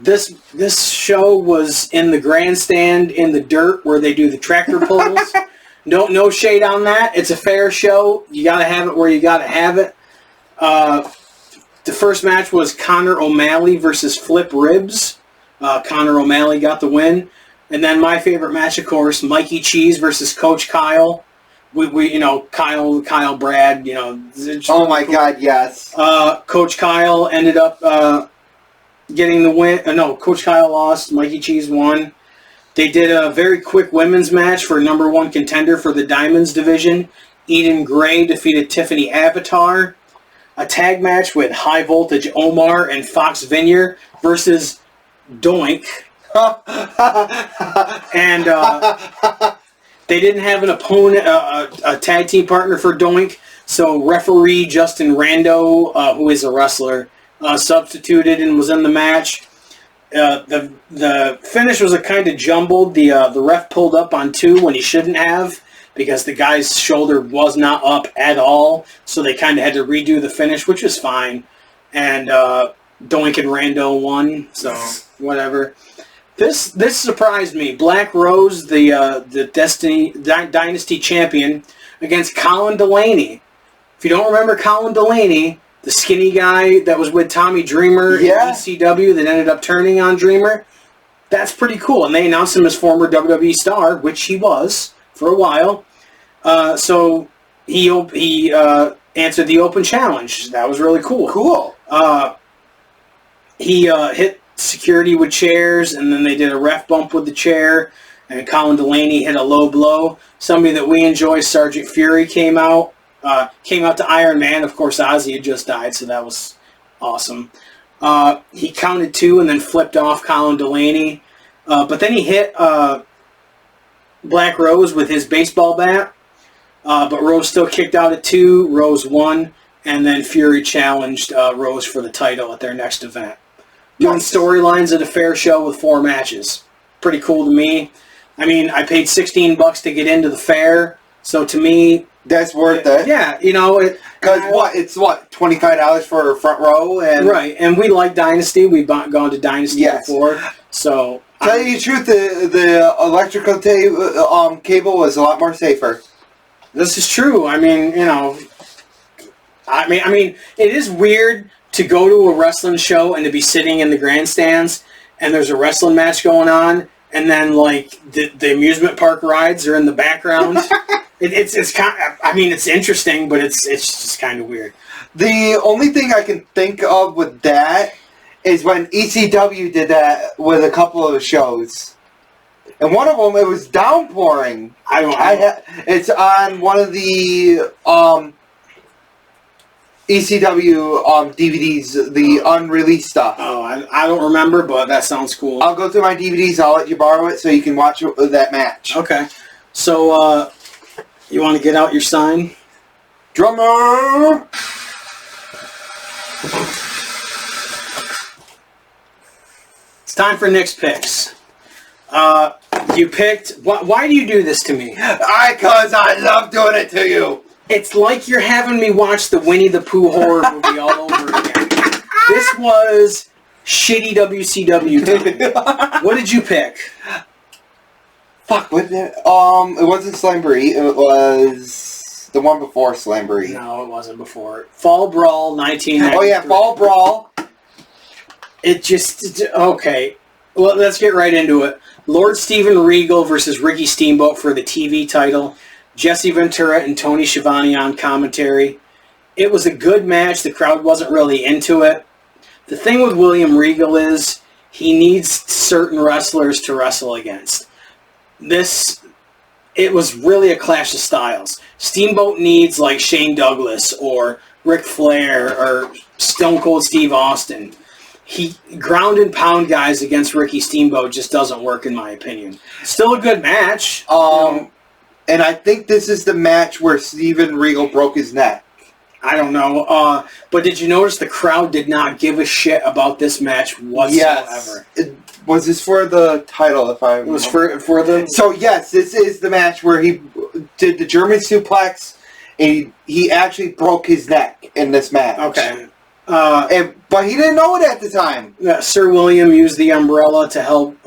This show was in the grandstand in the dirt where they do the tractor pulls. No shade on that. It's a fair show. You got to have it where you got to have it. The first match was Connor O'Malley versus Flip Ribs. Connor O'Malley got the win. And then my favorite match, of course, Mikey Cheese versus Coach Kyle. We Kyle Brad, Oh my God, yes. Coach Kyle ended up getting the win. No, Coach Kyle lost. Mikey Cheese won. They did a very quick women's match for number 1 contender for the Diamonds division. Eden Gray defeated Tiffany Avatar. A tag match with High Voltage Omar and Fox Vineyard versus Doink. And they didn't have an opponent, a tag team partner for Doink, so referee Justin Rando, who is a wrestler, substituted and was in the match. The finish was a kind of jumbled. The ref pulled up on 2 when he shouldn't have, because the guy's shoulder was not up at all, so they kind of had to redo the finish, which was fine. And Doink and Rando won, so whatever. This surprised me. Black Rose, the Dynasty champion, against Colin Delaney. If you don't remember Colin Delaney, the skinny guy that was with Tommy Dreamer in ECW that ended up turning on Dreamer, that's pretty cool. And they announced him as former WWE star, which he was for a while. So he answered the open challenge. That was really cool. Cool. He hit security with chairs, and then they did a ref bump with the chair, and Colin Delaney hit a low blow. Somebody that we enjoy, Sergeant Fury, came out to Iron Man. Of course, Ozzy had just died, so that was awesome. He counted 2 and then flipped off Colin Delaney, but then he hit Black Rose with his baseball bat, but Rose still kicked out at 2. Rose won, and then Fury challenged Rose for the title at their next event. Doing storylines at a fair show with 4 matches. Pretty cool to me. I mean, I paid $16 to get into the fair, so to me, that's worth it. Yeah, Because it's $25 for a front row, and right. And we like Dynasty. We've gone to Dynasty before, so tell you the truth, the electrical cable was a lot more safer. This is true. I mean, I mean, it is weird to go to a wrestling show and to be sitting in the grandstands and there's a wrestling match going on, and then like the amusement park rides are in the background. It's kind of, I mean, it's interesting, but it's just kind of weird. The only thing I can think of with that is when ECW did that with a couple of shows. And one of them, it was downpouring. It's on one of the ECW DVDs, the unreleased stuff. Oh, I don't remember, but that sounds cool. I'll go through my DVDs. I'll let you borrow it so you can watch that match. Okay. So, you want to get out your sign? Drummer! It's time for Nick's picks. You picked... Why do you do this to me? Because I love doing it to you. It's like you're having me watch the Winnie the Pooh horror movie all over again. This was shitty WCW time. What did you pick? Fuck, what did it? It wasn't Slamboree. It was the one before Slamboree. No, it wasn't before. Fall Brawl 1993. Oh yeah, Fall Brawl. It just... Okay. Well, let's get right into it. Lord Steven Regal versus Ricky Steamboat for the TV title. Jesse Ventura and Tony Schiavone on commentary. It was a good match. The crowd wasn't really into it. The thing with William Regal is he needs certain wrestlers to wrestle against. It was really a clash of styles. Steamboat needs like Shane Douglas or Ric Flair or Stone Cold Steve Austin. He ground and pound guys against Ricky Steamboat just doesn't work in my opinion. Still a good match. And I think this is the match where Steven Regal broke his neck. I don't know. But did you notice the crowd did not give a shit about this match whatsoever? Yes. Was this for the title, if I remember? It was for the... So, yes, this is the match where he did the German suplex, and he actually broke his neck in this match. Okay. But he didn't know it at the time. Sir William used the umbrella to help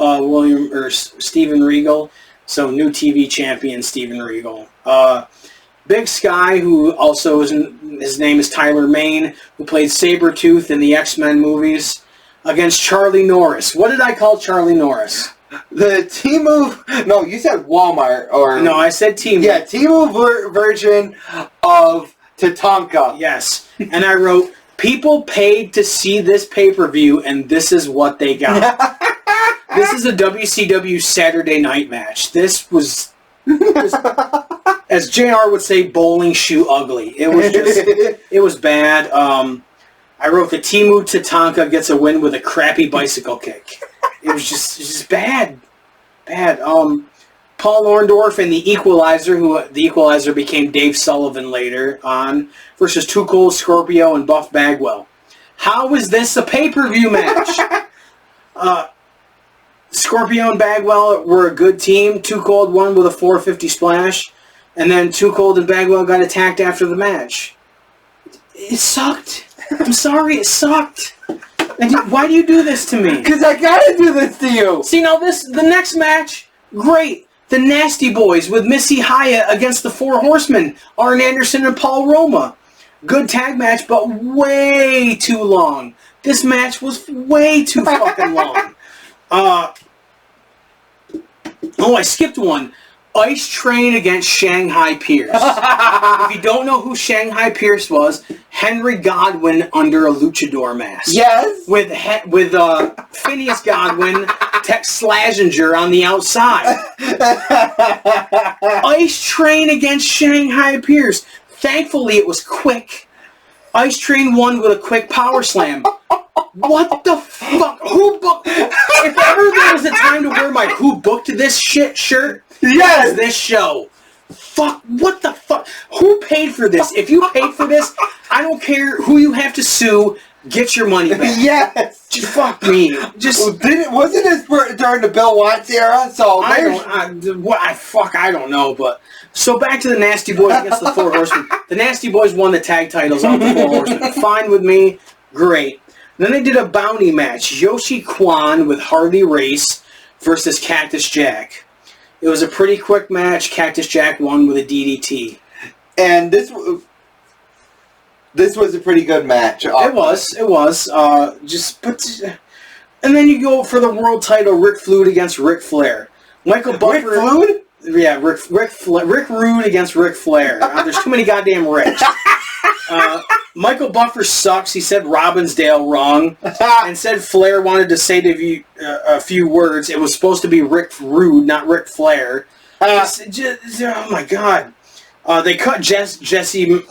Steven Regal. So, new TV champion, Steven Regal. Big Sky, who also his name is Tyler Mane, who played Sabretooth in the X-Men movies, against Charlie Norris. What did I call Charlie Norris? The Temu... No, you said Walmart, or... No, I said Temu. Yeah, Temu version of Tatanka. Yes. And I wrote, people paid to see this pay-per-view, and this is what they got. This is a WCW Saturday night match. This was, as JR would say, bowling shoe ugly. It was just, it was bad. I wrote the Temu Tatanka gets a win with a crappy bicycle kick. It was just bad. Bad. Paul Orndorff and the Equalizer, who the Equalizer became Dave Sullivan later on, versus Too Cold Scorpio and Buff Bagwell. How is this a pay-per-view match? Scorpio and Bagwell were a good team. Too Cold won with a 450 splash, and then Too Cold and Bagwell got attacked after the match. It sucked. I'm sorry, it sucked. And why do you do this to me? Because I gotta do this to you. See, now the next match, great. The Nasty Boys with Missy Hyatt against the Four Horsemen, Arn Anderson and Paul Roma. Good tag match, but way too long. This match was way too fucking long. I skipped one. Ice Train against Shanghai Pierce. If you don't know who Shanghai Pierce was, Henry Godwin under a luchador mask. Yes. With Phineas Godwin, Tex Slazenger on the outside. Ice Train against Shanghai Pierce. Thankfully, it was quick. Ice Train won with a quick power slam. What the fuck? Who booked? If ever there was a time to wear my "Who booked this shit" shirt, yes, this show. Fuck. What the fuck? Who paid for this? If you paid for this, I don't care who you have to sue. Get your money back. Yes. Just fuck me. Just wasn't this during the Bill Watts era? So I don't know. But so back to the Nasty Boys against the Four Horsemen. The Nasty Boys won the tag titles on the Four Horsemen. Fine with me. Great. Then they did a bounty match. Yoshi Kwan with Harley Race versus Cactus Jack. It was a pretty quick match. Cactus Jack won with a DDT. And this was a pretty good match. It was. And then you go for the world title, Rick Flude against Ric Flair. Michael Buffer. Rick Flude? Yeah, Rick Rude against Ric Flair. There's too many goddamn Ricks. Michael Buffer sucks. He said Robbinsdale wrong, and said Flair wanted to say to you a few words. It was supposed to be Rick Rude, not Ric Flair. Oh my god. They cut Jesse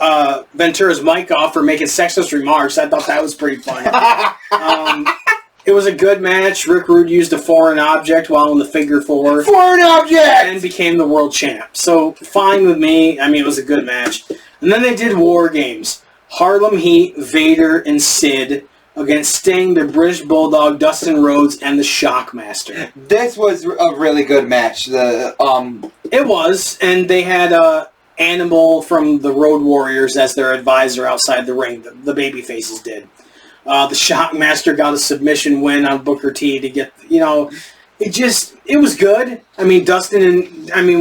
Ventura's mic off for making sexist remarks. I thought that was pretty funny. It was a good match. Rick Rude used a foreign object while in the figure four. Foreign object! And became the world champ. So, fine with me. I mean, it was a good match. And then they did War Games. Harlem Heat, Vader, and Sid against Sting, the British Bulldog, Dustin Rhodes, and the Shockmaster. This was a really good match. It was, and they had Animal from the Road Warriors as their advisor outside the ring. The babyfaces did. The Shockmaster got a submission win on Booker T to get, it was good. I mean,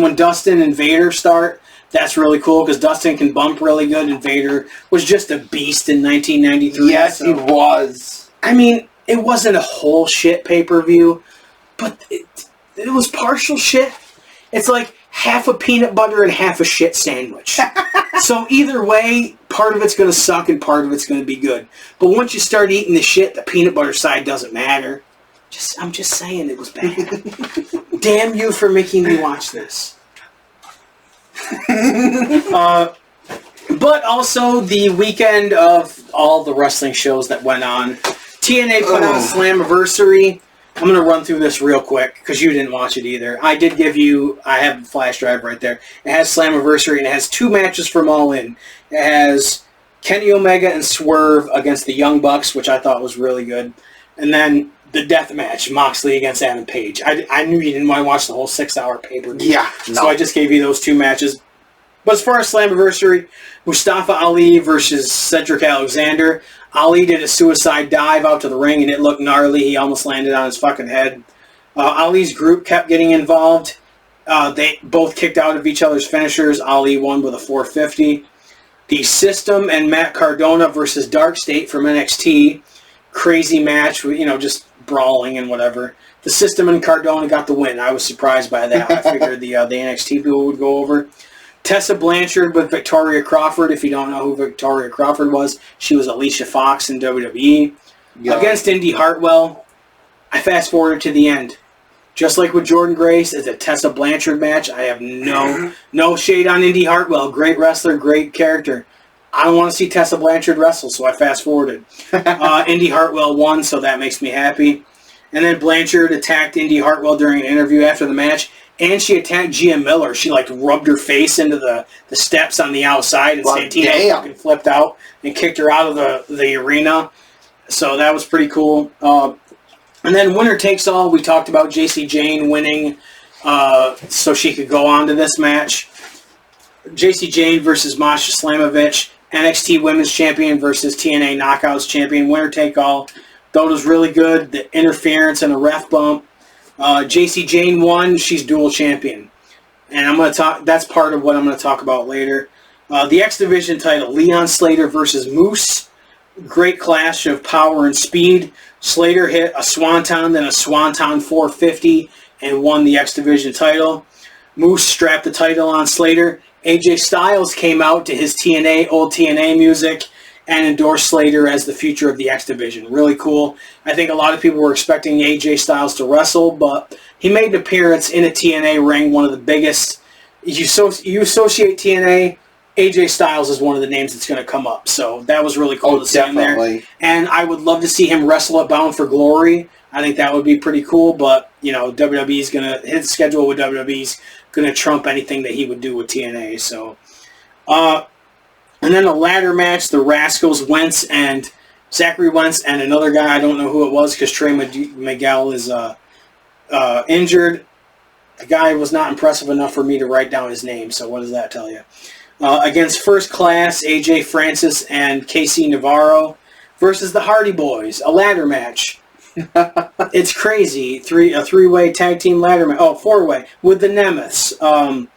when Dustin and Vader start, that's really cool because Dustin can bump really good and Vader was just a beast in 1993. Yes, he was. I mean, it wasn't a whole shit pay-per-view, but it was partial shit. It's like half a peanut butter and half a shit sandwich. So either way, part of it's going to suck and part of it's going to be good. But once you start eating the shit, the peanut butter side doesn't matter. I'm just saying it was bad. Damn you for making me watch this. But also the weekend of all the wrestling shows that went on. TNA put on Slammiversary. I'm going to run through this real quick because you didn't watch it either. I have a flash drive right there. It has Slammiversary and it has 2 matches from All In. It has Kenny Omega and Swerve against the Young Bucks, which I thought was really good. And then the death match, Moxley against Adam Page. I knew you didn't want to watch the whole 6-hour pay-per-view. Yeah. No. So I just gave you those 2 matches. But as far as Slammiversary, Mustafa Ali versus Cedric Alexander. Ali did a suicide dive out to the ring, and it looked gnarly. He almost landed on his fucking head. Ali's group kept getting involved. They both kicked out of each other's finishers. Ali won with a 450. The System and Matt Cardona versus Dark State from NXT. Crazy match, just brawling and whatever. The System and Cardona got the win. I was surprised by that. I figured the NXT people would go over. Tessa Blanchard with Victoria Crawford. If you don't know who Victoria Crawford was, she was Alicia Fox in WWE. Yeah. Against Indy Hartwell. I fast-forwarded to the end. Just like with Jordan Grace, it's a Tessa Blanchard match. I have no shade on Indy Hartwell. Great wrestler, great character. I don't want to see Tessa Blanchard wrestle, so I fast-forwarded. Indy Hartwell won, so that makes me happy. And then Blanchard attacked Indy Hartwell during an interview after the match. And she attacked Gia Miller. She rubbed her face into the steps on the outside, and Santino fucking flipped out and kicked her out of the arena. So that was pretty cool. And then winner takes all. We talked about JC Jane winning, so she could go on to this match. JC Jane versus Masha Slamovich, NXT Women's Champion versus TNA Knockouts Champion. Winner take all. Thought it was really good. The interference and a ref bump. JC Jane won. She's dual champion. And I'm going to talk, that's part of what I'm going to talk about later. The X Division title, Leon Slater versus Moose. Great clash of power and speed. Slater hit a Swanton, then a Swanton 450, and won the X Division title. Moose strapped the title on Slater. AJ Styles came out to his old TNA music, and endorsed Slater as the future of the X Division. Really cool. I think a lot of people were expecting AJ Styles to wrestle, but he made an appearance in a TNA ring, one of the biggest. You associate TNA, AJ Styles is one of the names that's going to come up. So that was really cool to see him there. And I would love to see him wrestle at Bound for Glory. I think that would be pretty cool, but, WWE's going to, his schedule with WWE's going to trump anything that he would do with TNA. So, and then a ladder match, the Rascals, Zachary Wentz, and another guy, I don't know who it was because Trey Miguel is injured. The guy was not impressive enough for me to write down his name, so what does that tell you? Against First Class, AJ Francis and Casey Navarro versus the Hardy Boys, a ladder match. It's crazy. A three-way tag team ladder match. Oh, four-way with the Nemeths.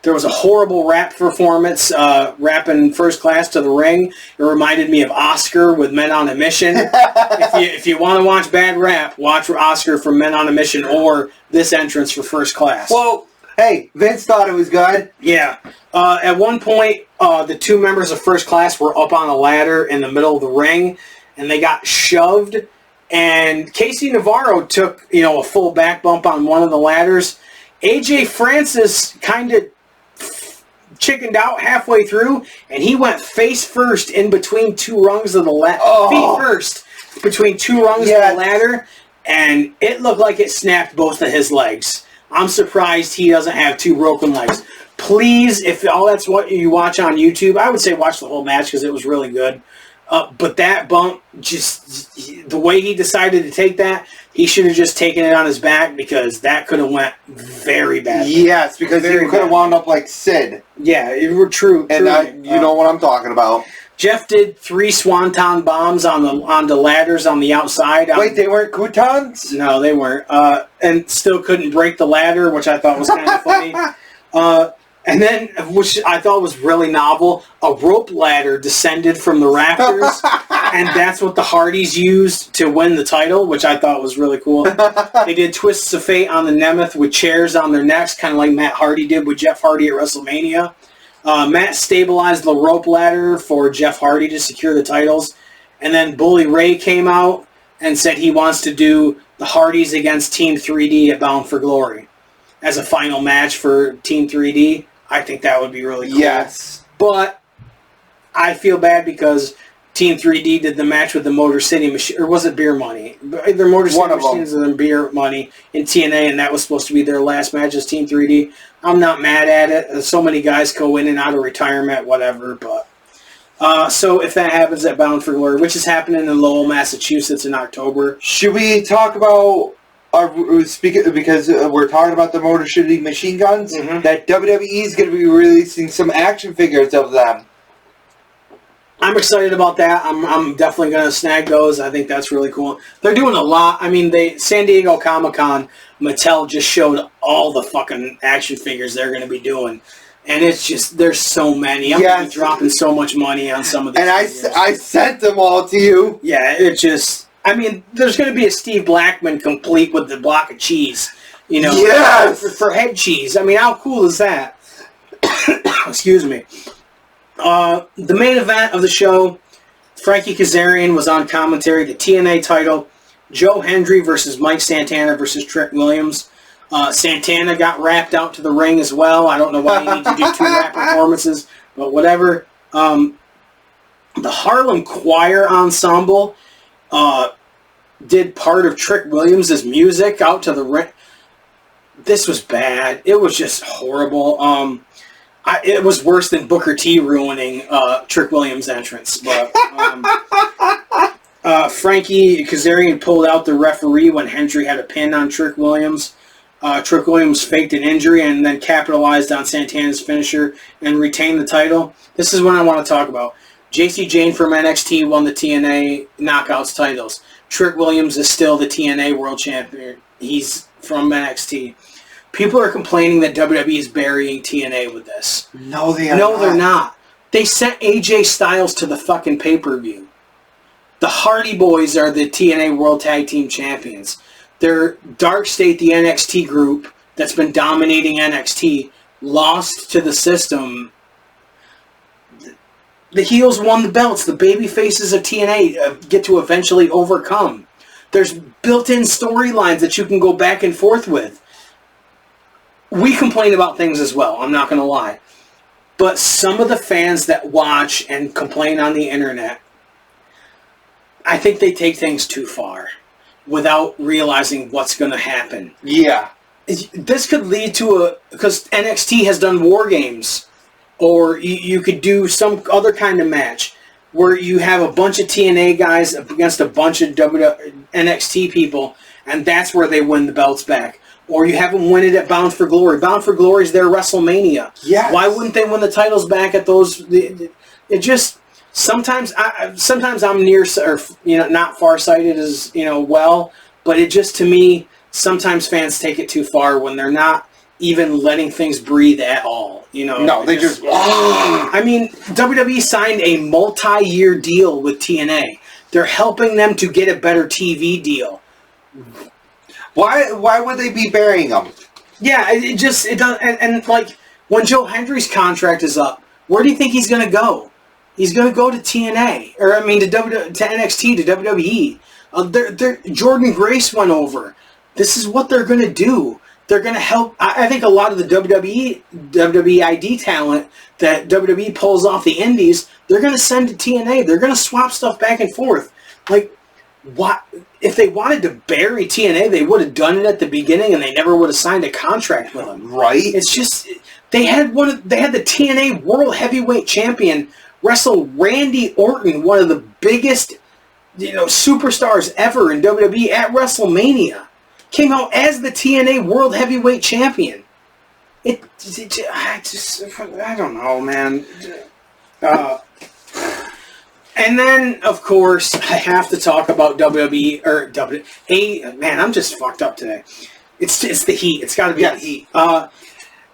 There was a horrible rap performance, rapping First Class to the ring. It reminded me of Oscar with Men on a Mission. If you want to watch bad rap, watch Oscar from Men on a Mission or this entrance for First Class. Well, hey, Vince thought it was good. Yeah. At one point, the 2 members of First Class were up on a ladder in the middle of the ring, and they got shoved. And Casey Navarro took, a full back bump on one of the ladders. AJ Francis kind of chickened out halfway through, and he went face first in between two rungs of the ladder. Feet first between two rungs of the ladder, and it looked like it snapped both of his legs. I'm surprised he doesn't have two broken legs. Please, if all that's what you watch on YouTube, I would say watch the whole match because it was really good. But that bump, just the way he decided to take that, he should have just taken it on his back because that could have went very bad. Yes, because he could have wound up like Sid. Yeah, it were true. And you know what I'm talking about. Jeff did 3 swanton bombs on the ladders on the outside. Wait, they weren't croutons? No, they weren't. And still couldn't break the ladder, which I thought was kind of funny. And then, which I thought was really novel, a rope ladder descended from the rafters, and that's what the Hardys used to win the title, which I thought was really cool. They did Twists of Fate on the Nemeth with chairs on their necks, kind of like Matt Hardy did with Jeff Hardy at WrestleMania. Matt stabilized the rope ladder for Jeff Hardy to secure the titles, and then Bully Ray came out and said he wants to do the Hardys against Team 3D at Bound for Glory as a final match for Team 3D. I think that would be really cool. Yes. But I feel bad because Team 3D did the match with the Motor City Machine, or was it Beer Money? Either Motor City Machines and Beer Money in TNA, and that was supposed to be their last match as Team 3D. I'm not mad at it. So many guys go in and out of retirement, whatever. But so if that happens at Bound for Glory, which is happening in Lowell, Massachusetts in October. Should we talk about... because we're talking about the Motor City Machine Guns, that WWE is going to be releasing some action figures of them. I'm excited about that. I'm definitely going to snag those. I think that's really cool. They're doing a lot. I mean, San Diego Comic-Con, Mattel just showed all the fucking action figures they're going to be doing. And it's just, there's so many. I'm going to be dropping so much money on some of these figures. I sent them all to you. Yeah, it just... I mean, there's going to be a Steve Blackman complete with the block of cheese, you know, for head cheese. I mean, how cool is that? Excuse me. The main event of the show, Frankie Kazarian was on commentary, the TNA title, Joe Hendry versus Mike Santana versus Trick Williams. Santana got rapped out to the ring as well. I don't know why you need to do 2 rap performances, but whatever. The Harlem Choir Ensemble did part of Trick Williams' music out to the ring. This was bad. It was just horrible. It was worse than Booker T ruining Trick Williams' entrance. But Frankie Kazarian pulled out the referee when Hendry had a pin on Trick Williams. Trick Williams faked an injury and then capitalized on Santana's finisher and retained the title. This is what I want to talk about. JC Jane from NXT won the TNA Knockouts titles. Trick Williams is still the TNA World Champion. He's from NXT. People are complaining that WWE is burying TNA with this. No, they are not. No, they're not. They sent AJ Styles to the fucking pay-per-view. The Hardy Boys are the TNA World Tag Team Champions. They're Dark State, the NXT group that's been dominating NXT, lost to the system. The heels won the belts. The baby faces of TNA get to eventually overcome. There's built-in storylines that you can go back and forth with. We complain about things as well, I'm not going to lie. But some of the fans that watch and complain on the internet, I think they take things too far without realizing what's going to happen. Yeah. This could lead to because NXT has done War Games. Or you could do some other kind of match where you have a bunch of TNA guys against a bunch of NXT people, and that's where they win the belts back. Or you have them win it at Bound for Glory. Bound for Glory is their WrestleMania. Yes. Why wouldn't they win the titles back at those? It just sometimes I'm near or not farsighted as well, but it just to me sometimes fans take it too far when they're not even letting things breathe at all. No, they just... I mean, WWE signed a multi-year deal with TNA. They're helping them to get a better TV deal. Why would they be burying them? Yeah, it does. And like, when Joe Hendry's contract is up, where do you think he's going to go? He's going to go to TNA. Or, I mean, to NXT, to WWE. Jordan Grace went over. This is what they're going to do. they're going to help. I think a lot of the WWE ID talent that WWE pulls off the indies, they're going to send to TNA. They're going to swap stuff back and forth. Like, what if they wanted to bury TNA? They would have done it at the beginning, and they never would have signed a contract with them. Right? It's just they had the TNA World Heavyweight Champion wrestle Randy Orton, one of the biggest superstars ever in WWE at WrestleMania. Came out as the TNA World Heavyweight Champion. I don't know, man. And then, of course, I have to talk about WWE or man, I'm just fucked up today. It's the heat. It's got to be the heat.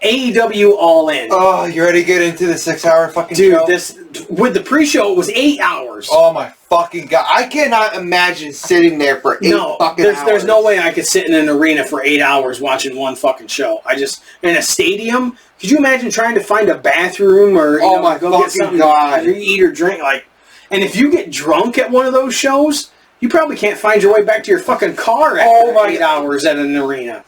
AEW All In. Oh, you ready to get into the 6-hour fucking show? Dude, with the pre-show, it was 8 hours. Oh my fucking god! I cannot imagine sitting there for 8 fucking hours. There's no way I could sit in an arena for 8 hours watching one fucking show. In a stadium. Could you imagine trying to find a bathroom or go get something to eat or drink? And if you get drunk at one of those shows, you probably can't find your way back to your fucking car after 8 hours at an arena.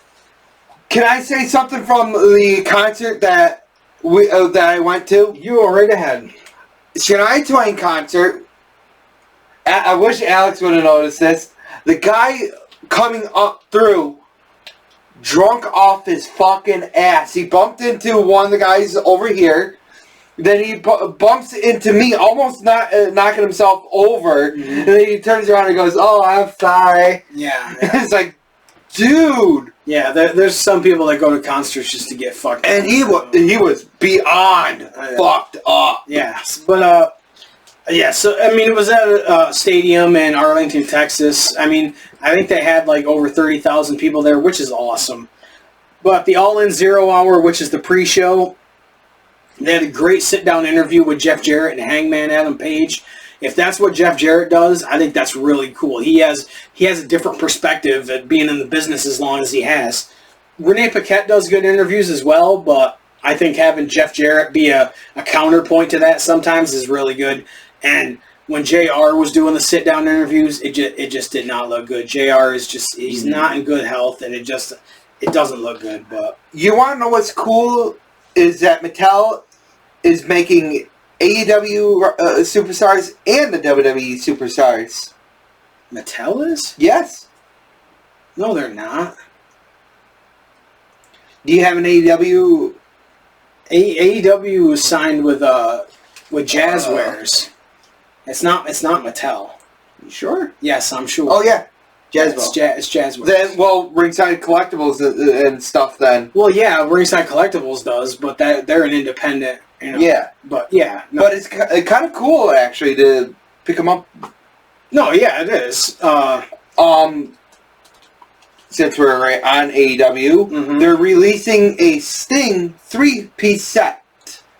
Can I say something from the concert that I went to? You go right ahead. Shania Twain concert. I wish Alex would have noticed this. The guy coming up through, drunk off his fucking ass. He bumped into one of the guys over here. Then he bumps into me, almost knocking himself over. Mm-hmm. And then he turns around and goes, "Oh, I'm sorry." Yeah. It's like, dude. Yeah, there's some people that go to concerts just to get fucked up. And he was beyond fucked up. Yeah, but so I mean, it was at a stadium in Arlington, Texas. I mean, I think they had like over 30,000 people there, which is awesome. But the All In 0 Hour, which is the pre-show, they had a great sit-down interview with Jeff Jarrett and Hangman Adam Page. If that's what Jeff Jarrett does, I think that's really cool. He has a different perspective at being in the business as long as he has. Renee Paquette does good interviews as well, but I think having Jeff Jarrett be a counterpoint to that sometimes is really good. And when JR was doing the sit-down interviews, it just did not look good. JR is he's not in good health, and it doesn't look good. But you want to know what's cool is that Mattel is making AEW superstars and the WWE superstars. Mattel is? Yes. No, they're not. Do you have an AEW? AEW was signed with Jazzwares. It's not Mattel. You sure? Yes, I'm sure. Oh yeah, Jazzwares. It's Jazzwares. Then, Ringside Collectibles and stuff. Then. Well, yeah, Ringside Collectibles does, but they're an independent. Yeah. But yeah. No. But it's kind of cool actually to pick them up. No, yeah, it is. Since we're on AEW, they're releasing a Sting 3-piece set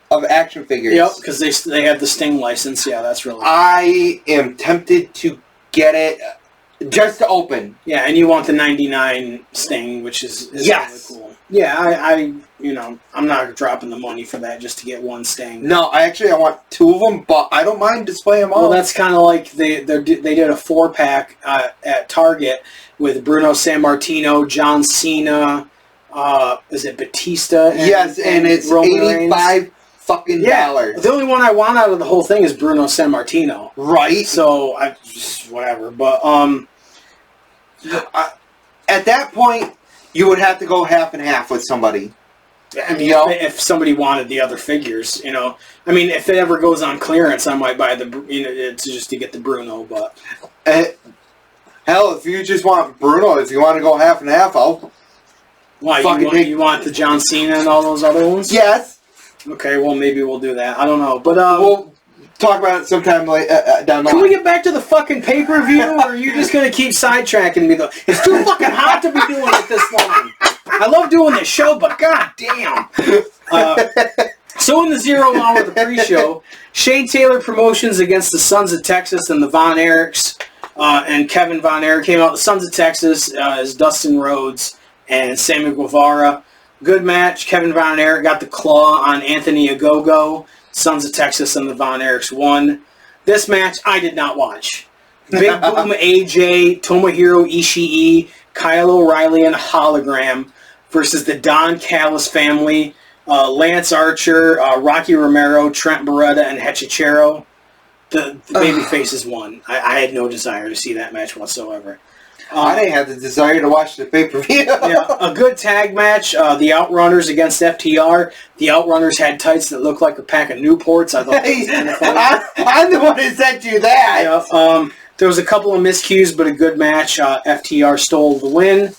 of action figures. Yep, because they have the Sting license. Yeah, that's really cool. I am tempted to get it just to open. Yeah, and you want the 99 Sting, which is yes. Really cool. Yeah, I'm not dropping the money for that just to get one Sting. No, I want 2 of them, but I don't mind displaying them all. Well, that's kind of like they did a 4-pack at Target with Bruno Sammartino, John Cena, is it Batista? Yes, and it's $85 fucking dollars. The only one I want out of the whole thing is Bruno Sammartino. Right. So I just whatever, but at that point you would have to go half and half with somebody. I mean, if somebody wanted the other figures, I mean, if it ever goes on clearance, I might buy just to get the Bruno. But hell, if you just want Bruno, if you want to go half and half, I'll. Why you want the John Cena and all those other ones? Yes. Okay, well maybe we'll do that. I don't know, but we'll talk about it sometime down the line. Can we get back to the fucking pay-per-view, or are you just gonna keep sidetracking me though? It's too fucking hot to be doing it this long. I love doing this show, but god damn. So in the 0 Hour, the pre-show, Shane Taylor Promotions against the Sons of Texas and the Von Erichs, and Kevin Von Erich came out. The Sons of Texas is Dustin Rhodes and Sammy Guevara. Good match. Kevin Von Erich got the claw on Anthony Ogogo. Sons of Texas and the Von Erichs won. This match I did not watch. Big Boom AJ, Tomohiro Ishii, Kyle O'Reilly, and Hologram versus the Don Callis family. Lance Archer, Rocky Romero, Trent Beretta, and Hechicero. The baby faces won. I had no desire to see that match whatsoever. I didn't have the desire to watch the pay-per-view. Yeah, a good tag match. The Outrunners against FTR. The Outrunners had tights that looked like a pack of Newports. I thought that was kind of funny. I'm the one who sent you that. Yeah, there was a couple of miscues, but a good match. FTR stole the win.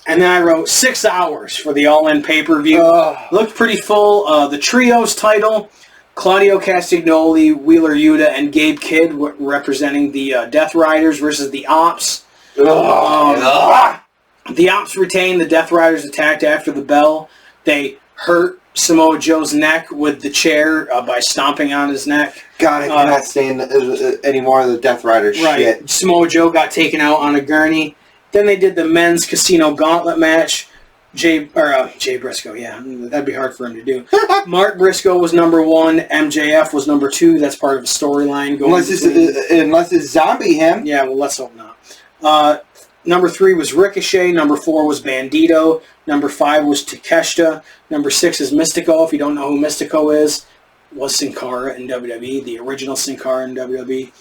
And then I wrote 6 hours for the All-In pay-per-view. Looked pretty full. The Trios title, Claudio Castagnoli, Wheeler Yuta, and Gabe Kidd representing the Death Riders versus the Ops. The Ops retained. The Death Riders attacked after the bell. They hurt Samoa Joe's neck with the chair by stomping on his neck. God, I cannot stand any more of the Death Rider shit. Samoa Joe got taken out on a gurney. Then they did the men's casino gauntlet match. Jay Briscoe, yeah, that'd be hard for him to do. Mark Briscoe was number 1. MJF was number 2. That's part of a storyline going. Unless it's Zombie him. Yeah, well, let's hope not. Number 3 was Ricochet. Number 4 was Bandito. Number 5 was Takeshita. Number 6 is Mystico. If you don't know who Mystico is, was Sin Cara in WWE, the original Sin Cara in WWE.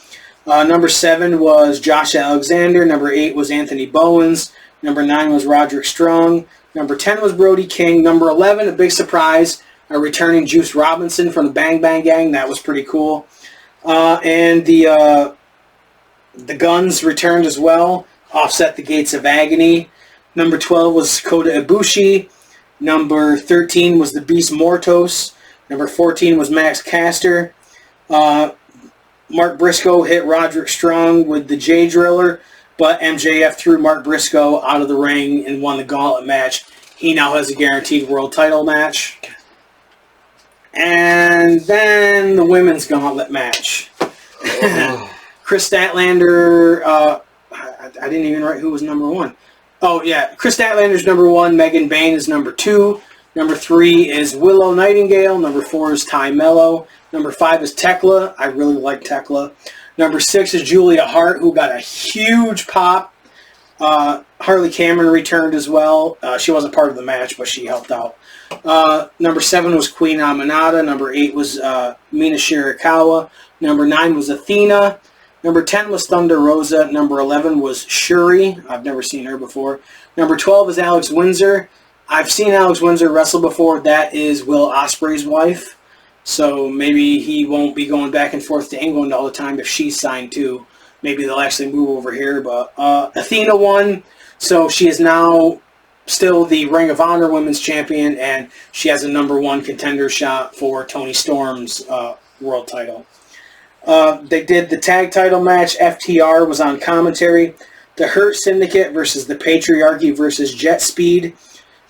Number 7 was Josh Alexander. Number 8 was Anthony Bowens. Number 9 was Roderick Strong. Number 10 was Brody King. Number 11, a big surprise, a returning Juice Robinson from the Bang Bang Gang. That was pretty cool. And the Guns returned as well. Offset the Gates of Agony. Number 12 was Kota Ibushi. Number 13 was the Beast Mortos. Number 14 was Max Caster. Mark Briscoe hit Roderick Strong with the J Driller, but MJF threw Mark Briscoe out of the ring and won the gauntlet match. He now has a guaranteed world title match. And then the women's gauntlet match. Chris Statlander, I didn't even write who was number 1. Oh, yeah, Chris Statlander's number 1. Megan Bayne is number 2. Number 3 is Willow Nightingale. Number 4 is Ty Mello. Number 5 is Tekla. I really like Tekla. Number 6 is Julia Hart, who got a huge pop. Harley Cameron returned as well. She wasn't part of the match, but she helped out. Number 7 was Queen Aminata. Number 8 was Mina Shirakawa. Number 9 was Athena. Number 10 was Thunder Rosa. Number 11 was Shuri. I've never seen her before. Number 12 is Alex Windsor. I've seen Alex Windsor wrestle before. That is Will Ospreay's wife. So maybe he won't be going back and forth to England all the time if she's signed too. Maybe they'll actually move over here. But Athena won. So she is now still the Ring of Honor Women's Champion. And she has a number 1 contender shot for Toni Storm's world title. They did the tag title match. FTR was on commentary. The Hurt Syndicate versus the Patriarchy versus Jet Speed.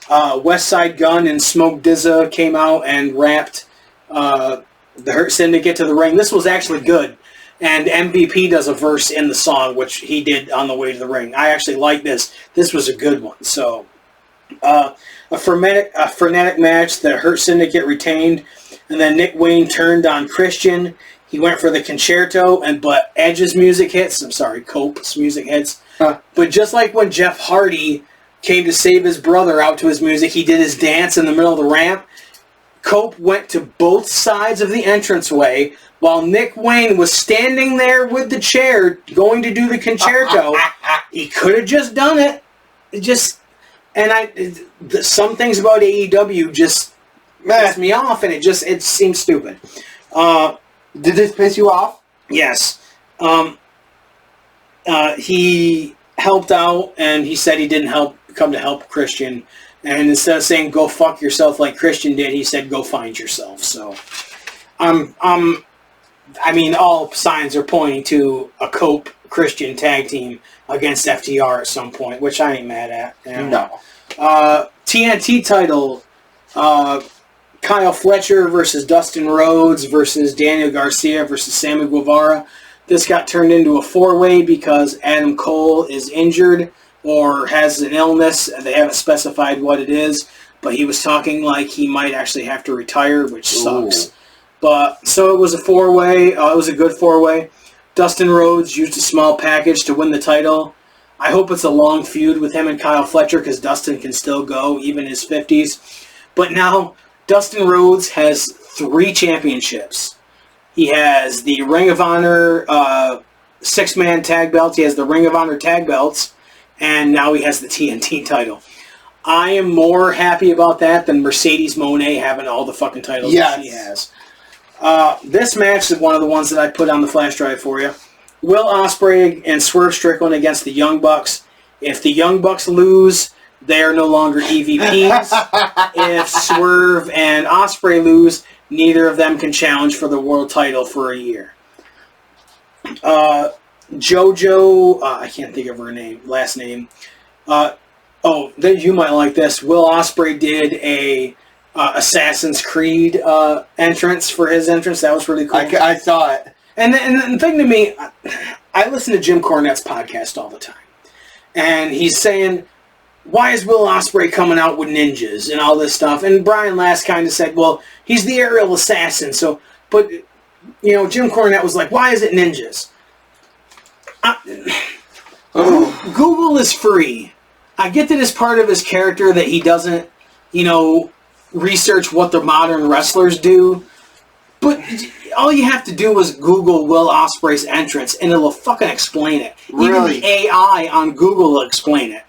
West Side Gun and Smoke Dizza came out and rapped the Hurt Syndicate to the ring. This was actually good. And MVP does a verse in the song, which he did on the way to the ring. I actually like this. This was a good one. So, a frenetic match. The Hurt Syndicate retained. And then Nick Wayne turned on Christian. He went for the concerto, but Edge's music hits. I'm sorry, Cope's music hits. But just like when Jeff Hardy came to save his brother out to his music, he did his dance in the middle of the ramp. Cope went to both sides of the entranceway while Nick Wayne was standing there with the chair going to do the concerto. He could have just done it. Some things about AEW just piss me off, and it seems stupid. Did this piss you off? Yes. He helped out, and he said he didn't come to help Christian. And instead of saying "go fuck yourself" like Christian did, he said "go find yourself." So, all signs are pointing to a Cope Christian tag team against FTR at some point, which I ain't mad at. No. TNT title. Kyle Fletcher versus Dustin Rhodes versus Daniel Garcia versus Sammy Guevara. This got turned into a 4-way because Adam Cole is injured or has an illness. They haven't specified what it is, but he was talking like he might actually have to retire, which sucks. But so it was a 4-way. It was a good 4-way. Dustin Rhodes used a small package to win the title. I hope it's a long feud with him and Kyle Fletcher because Dustin can still go, even in his 50s. But now, Dustin Rhodes has 3 championships. He has the Ring of Honor 6-man tag belts. He has the Ring of Honor tag belts. And now he has the TNT title. I am more happy about that than Mercedes Moné having all the fucking titles that she has. This match is one of the ones that I put on the flash drive for you. Will Ospreay and Swerve Strickland against the Young Bucks. If the Young Bucks lose, they are no longer EVPs. If Swerve and Ospreay lose, neither of them can challenge for the world title for a year. JoJo, I can't think of her last name. You might like this. Will Ospreay did a Assassin's Creed entrance for his entrance. That was really cool. I saw it. And the thing to me, I listen to Jim Cornette's podcast all the time. And he's saying, why is Will Ospreay coming out with ninjas and all this stuff? And Brian Last kind of said, well, he's the aerial assassin. But Jim Cornette was like, why is it ninjas? Google is free. I get that it's part of his character that he doesn't, research what the modern wrestlers do. But all you have to do is Google Will Ospreay's entrance, and it'll fucking explain it. Really? Even the AI on Google will explain it.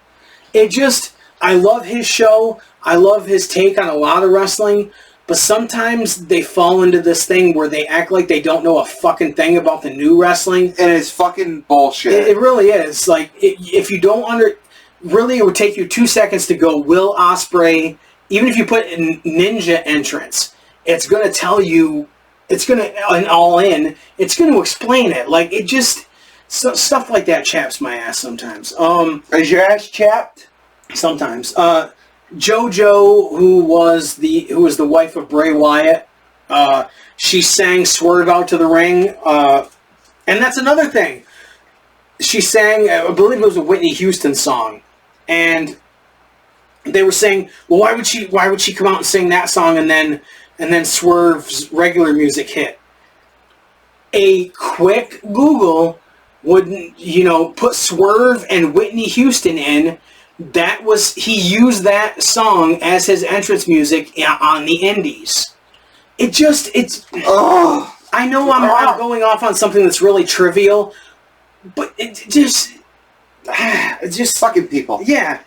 I love his show. I love his take on a lot of wrestling. But sometimes they fall into this thing where they act like they don't know a fucking thing about the new wrestling. And it's fucking bullshit. It really is. Like, if you don't really, it would take you 2 seconds to go, Will Ospreay, even if you put in ninja entrance, it's going to tell you, it's going to, and all in, it's going to explain it. Like, it just, stuff like that chaps my ass sometimes. Is your ass chapped? Sometimes. JoJo, who was the wife of Bray Wyatt, she sang "Swerve Out to the Ring," and that's another thing. She sang, I believe it was a Whitney Houston song, and they were saying, well, why would she come out and sing that song and then Swerve's regular music hit? A quick Google would put Swerve and Whitney Houston in. He used that song as his entrance music on the Indies. I know I'm going off on something that's really trivial, but it's just fucking people. Yeah.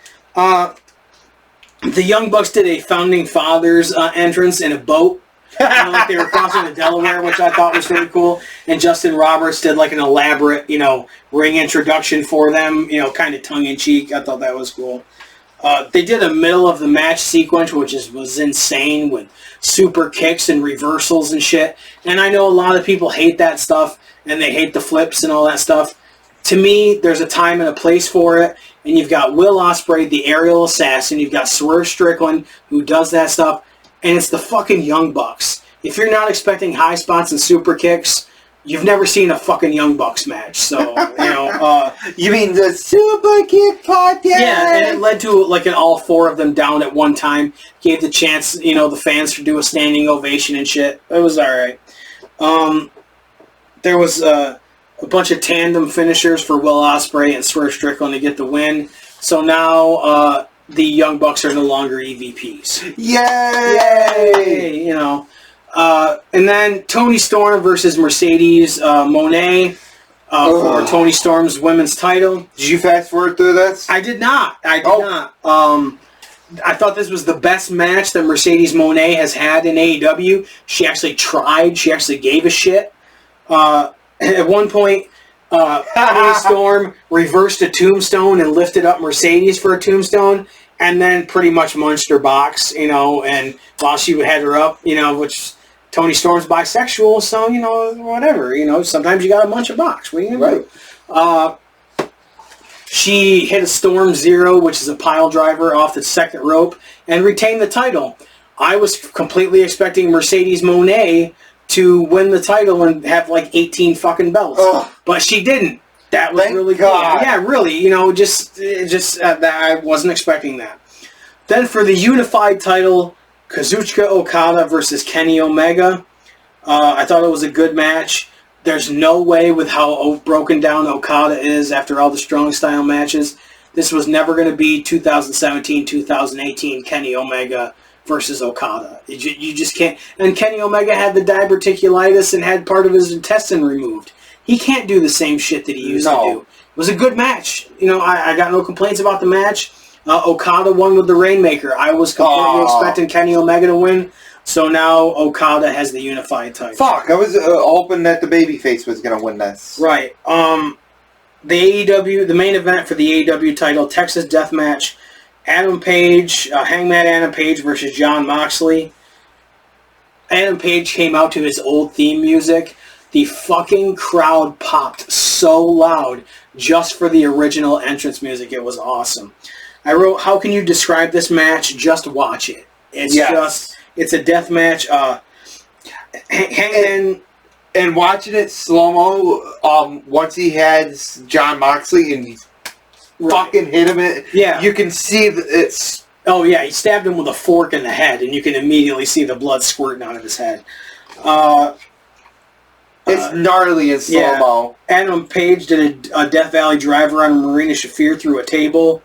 The Young Bucks did a Founding Fathers entrance in a boat. Like they were crossing the Delaware, which I thought was really cool. And Justin Roberts did like an elaborate, ring introduction for them, kind of tongue-in-cheek. I thought that was cool. They did a middle of the match sequence, which was insane with super kicks and reversals and shit. And I know a lot of people hate that stuff, and they hate the flips and all that stuff. To me, there's a time and a place for it. And you've got Will Ospreay, the aerial assassin. You've got Swerve Strickland, who does that stuff. And it's the fucking Young Bucks. If you're not expecting high spots and super kicks, you've never seen a fucking Young Bucks match. So, you mean the Super Kick Podcast? Yeah, and it led to like an all 4 of them down at one time. Gave the chance, the fans to do a standing ovation and shit. It was alright. There was a bunch of tandem finishers for Will Ospreay and Swerve Strickland to get the win. So now, the Young Bucks are no longer EVPs. Yay! And then Toni Storm versus Mercedes Moné for Toni Storm's women's title. Did you fast forward through this? I did not. I thought this was the best match that Mercedes Moné has had in AEW. She actually tried. She actually gave a shit. At one point, Toni Storm reversed a tombstone and lifted up Mercedes for a tombstone, and then pretty much munched her box, and while she had her up, which Toni Storm's bisexual, so, whatever, sometimes you gotta munch a box. What are you gonna do? She hit a Storm Zero, which is a pile driver off the second rope, and retained the title. I was completely expecting Mercedes Moné to win the title and have like 18 fucking belts. But she didn't. That was really cool. Yeah, really. I wasn't expecting that. Then for the unified title, Kazuchika Okada versus Kenny Omega. I thought it was a good match. There's no way with how broken down Okada is after all the strong style matches. This was never going to be 2017, 2018 Kenny Omega versus Okada. You just can't. And Kenny Omega had the diverticulitis and had part of his intestine removed. He can't do the same shit that he used to do. It was a good match. You know, I got no complaints about the match. Okada won with the Rainmaker. I was completely expecting Kenny Omega to win. So now Okada has the unified title. Fuck, I was hoping that the babyface was going to win this. Right. The AEW, the main event for the AEW title, Texas Death Match, Adam Page, Hangman Adam Page versus Jon Moxley. Adam Page came out to his old theme music. The fucking crowd popped so loud just for the original entrance music. It was awesome. I wrote, how can you describe this match? Just watch it. It's a death match. Hangman... And watching it slow-mo, once he had Jon Moxley and he fucking hit him, you can see it's... Oh, yeah, he stabbed him with a fork in the head, and you can immediately see the blood squirting out of his head. It's gnarly in slow-mo. Yeah. Adam Page did a Death Valley driver on Marina Shafir through a table.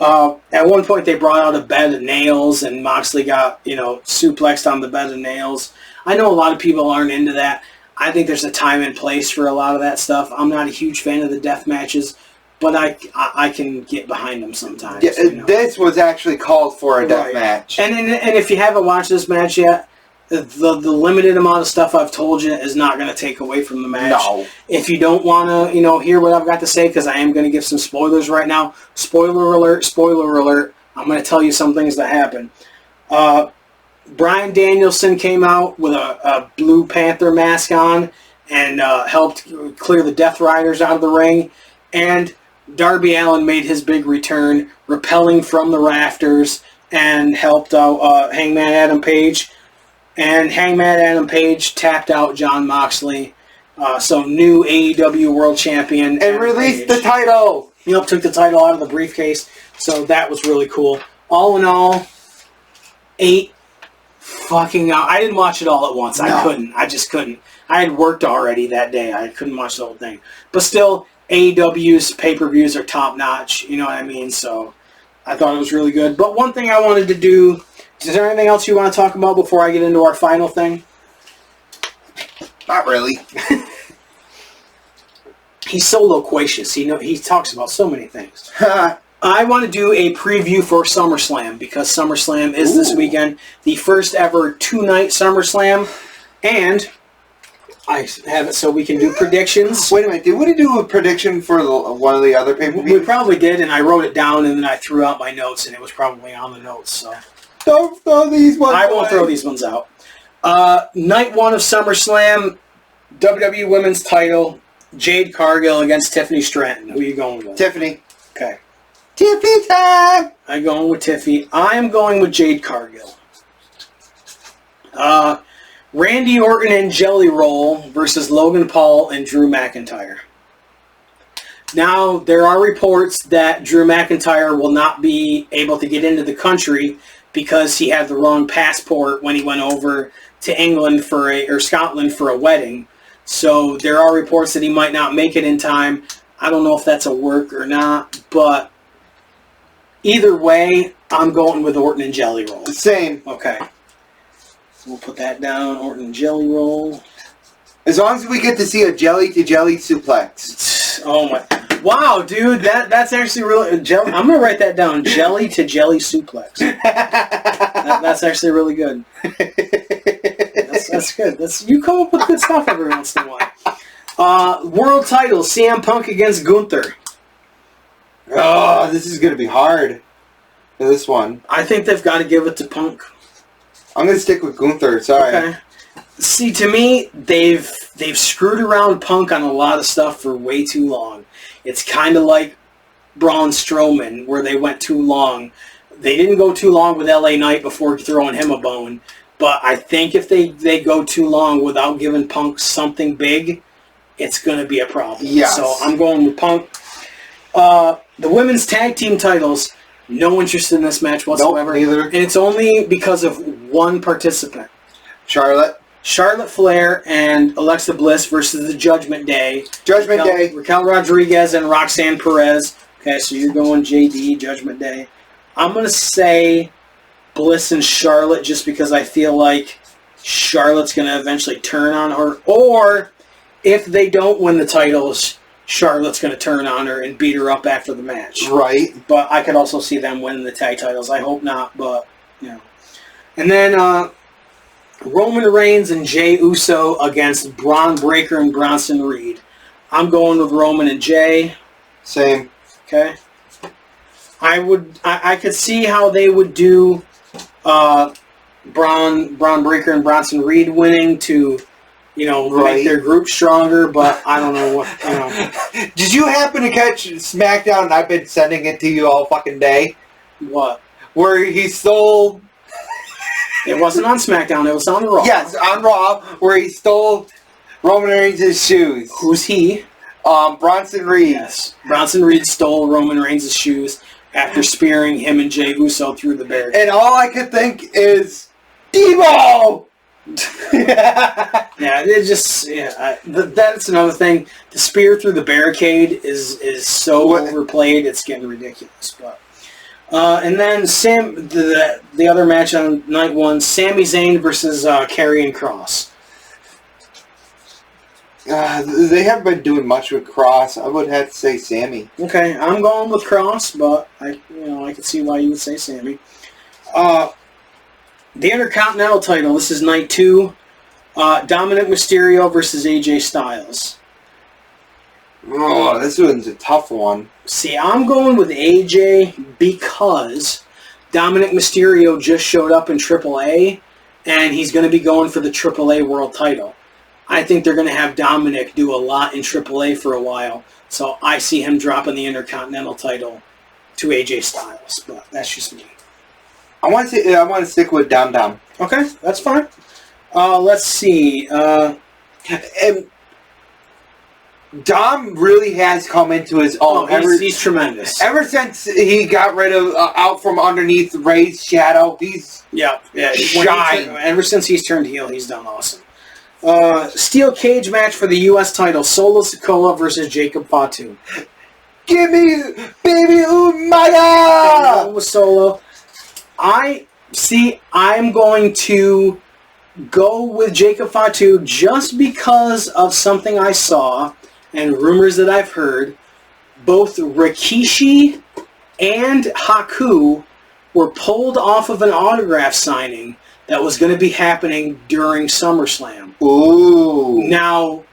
At one point, they brought out a bed of nails, and Moxley got, suplexed on the bed of nails. I know a lot of people aren't into that. I think there's a time and place for a lot of that stuff. I'm not a huge fan of the death matches, but I can get behind them sometimes. Yeah, this was actually called for a death match. And if you haven't watched this match yet, the limited amount of stuff I've told you is not going to take away from the match. No. If you don't want to, hear what I've got to say, because I am going to give some spoilers right now. Spoiler alert, spoiler alert. I'm going to tell you some things that happen. Bryan Danielson came out with a Blue Panther mask on and helped clear the Death Riders out of the ring. And Darby Allin made his big return, rappelling from the rafters, and helped out Hangman Adam Page. And Hangman Adam Page tapped out Jon Moxley. So new AEW World Champion. And released the title. Took the title out of the briefcase. So that was really cool. All in all, 8 fucking hours. I didn't watch it all at once. No. I just couldn't. I had worked already that day. I couldn't watch the whole thing. But still, AEW's pay-per-views are top-notch. You know what I mean? So I thought it was really good. But one thing I wanted to do... Is there anything else you want to talk about before I get into our final thing? Not really. He's so loquacious. He talks about so many things. I want to do a preview for SummerSlam because SummerSlam is this weekend. The first ever 2-night SummerSlam. And I have it so we can do predictions. Wait a minute. Did we do a prediction for one of the other pay-per-views? We probably did, and I wrote it down, and then I threw out my notes, and it was probably on the notes. So don't throw these ones I won't throw these ones out. Night 1 of SummerSlam, WWE Women's title, Jade Cargill against Tiffany Stratton. Who are you going with? Tiffany. Okay. Tiffy time! I'm going with Tiffy. I am going with Jade Cargill. Randy Orton and Jelly Roll versus Logan Paul and Drew McIntyre. Now, there are reports that Drew McIntyre will not be able to get into the country because he had the wrong passport when he went over to England or Scotland for a wedding. So there are reports that he might not make it in time. I don't know if that's a work or not, but either way, I'm going with Orton and Jelly Roll. Same. Okay. We'll put that down, Orton and Jelly Roll. As long as we get to see a jelly-to-jelly suplex. Oh my... Wow, dude, that's actually really... I'm going to write that down. Jelly-to-jelly suplex. That's actually really good. That's good. You come up with good stuff every once in a while. World title, CM Punk against Gunther. Oh, this is going to be hard for this one. I think they've got to give it to Punk. I'm going to stick with Gunther, sorry. Okay. See, to me, they've screwed around Punk on a lot of stuff for way too long. It's kind of like Braun Strowman, where they went too long. They didn't go too long with LA Knight before throwing him a bone. But I think if they go too long without giving Punk something big, it's going to be a problem. Yes. So I'm going with Punk. The women's tag team titles, no interest in this match whatsoever. Nope, neither. And it's only because of one participant. Charlotte. Charlotte Flair and Alexa Bliss versus the Judgment Day. Raquel Rodriguez and Roxanne Perez. Okay, so you're going JD, Judgment Day. I'm going to say Bliss and Charlotte just because I feel like Charlotte's going to eventually turn on her. Or if they don't win the titles, Charlotte's going to turn on her and beat her up after the match. Right. But I could also see them winning the tag titles. I hope not, but, you know. And then Roman Reigns and Jey Uso against Braun Breaker and Bronson Reed. I'm going with Roman and Jey. Same. Okay. I could see how they would do Braun Breaker and Bronson Reed winning to, you know, make their group stronger, but I don't know what, you know. Did you happen to catch SmackDown? I've been sending it to you all fucking day. What? Where he stole... It wasn't on SmackDown, it was on Raw. Yes, on Raw, where he stole Roman Reigns' shoes. Who's he? Bronson Reed. Yes. Bronson Reed stole Roman Reigns' shoes after spearing him and Jey Uso through the barricade. And all I could think is, Debo! Yeah, it just, that's another thing. The spear through the barricade is so overplayed, it's getting ridiculous. But and then the other match on night one, Sami Zayn versus Karrion Kross. They haven't been doing much with Kross. I would have to say Sammy. Okay, I'm going with Kross, but I can see why you would say Sammy. The Intercontinental title. This is night 2. Dominic Mysterio versus AJ Styles. Oh, this one's a tough one. See, I'm going with AJ because Dominic Mysterio just showed up in AAA, and he's going to be going for the AAA World title. I think they're going to have Dominic do a lot in AAA for a while, so I see him dropping the Intercontinental title to AJ Styles, but that's just me. I want to stick with Dom. Okay, that's fine. Let's see. And Dom really has come into his own. He's tremendous. Ever since he got rid of out from underneath Ray's shadow, he's shined. Ever since he's turned heel, he's done awesome. Steel cage match for the U.S. title: Solo Sikoa versus Jacob Fatu. Give me baby Umaga with Solo. I'm going to go with Jacob Fatu just because of something I saw and rumors that I've heard. Both Rikishi and Haku were pulled off of an autograph signing that was going to be happening during SummerSlam. Ooh. Now,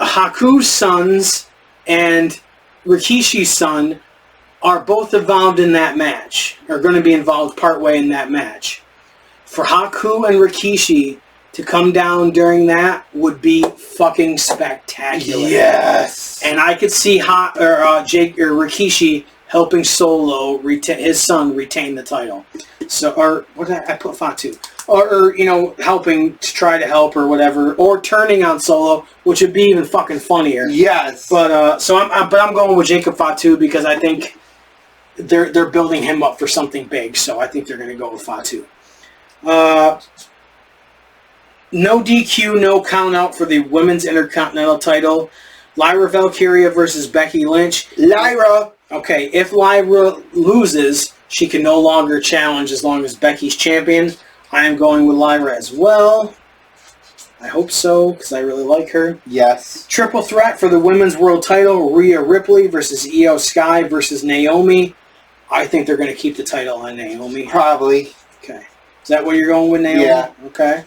Haku's sons and Rikishi's son are both involved in that match, are going to be involved partway in that match. For Haku and Rikishi to come down during that would be fucking spectacular. Yes. And I could see Rikishi helping Solo, his son, retain the title. So, or what did I put Fatu? Or helping to try to help or whatever, or turning on Solo, which would be even fucking funnier. Yes. But I'm going with Jacob Fatu because I think they're building him up for something big. So I think they're going to go with Fatu. No DQ, no count out for the Women's Intercontinental title. Lyra Valkyria versus Becky Lynch. Lyra. Okay, if Lyra loses, she can no longer challenge as long as Becky's champion. I am going with Lyra as well. I hope so, because I really like her. Yes. Triple threat for the Women's World title. Rhea Ripley versus Io Sky versus Naomi. I think they're going to keep the title on Naomi. Probably. Okay. Is that what you're going with, Naomi? Yeah. Okay.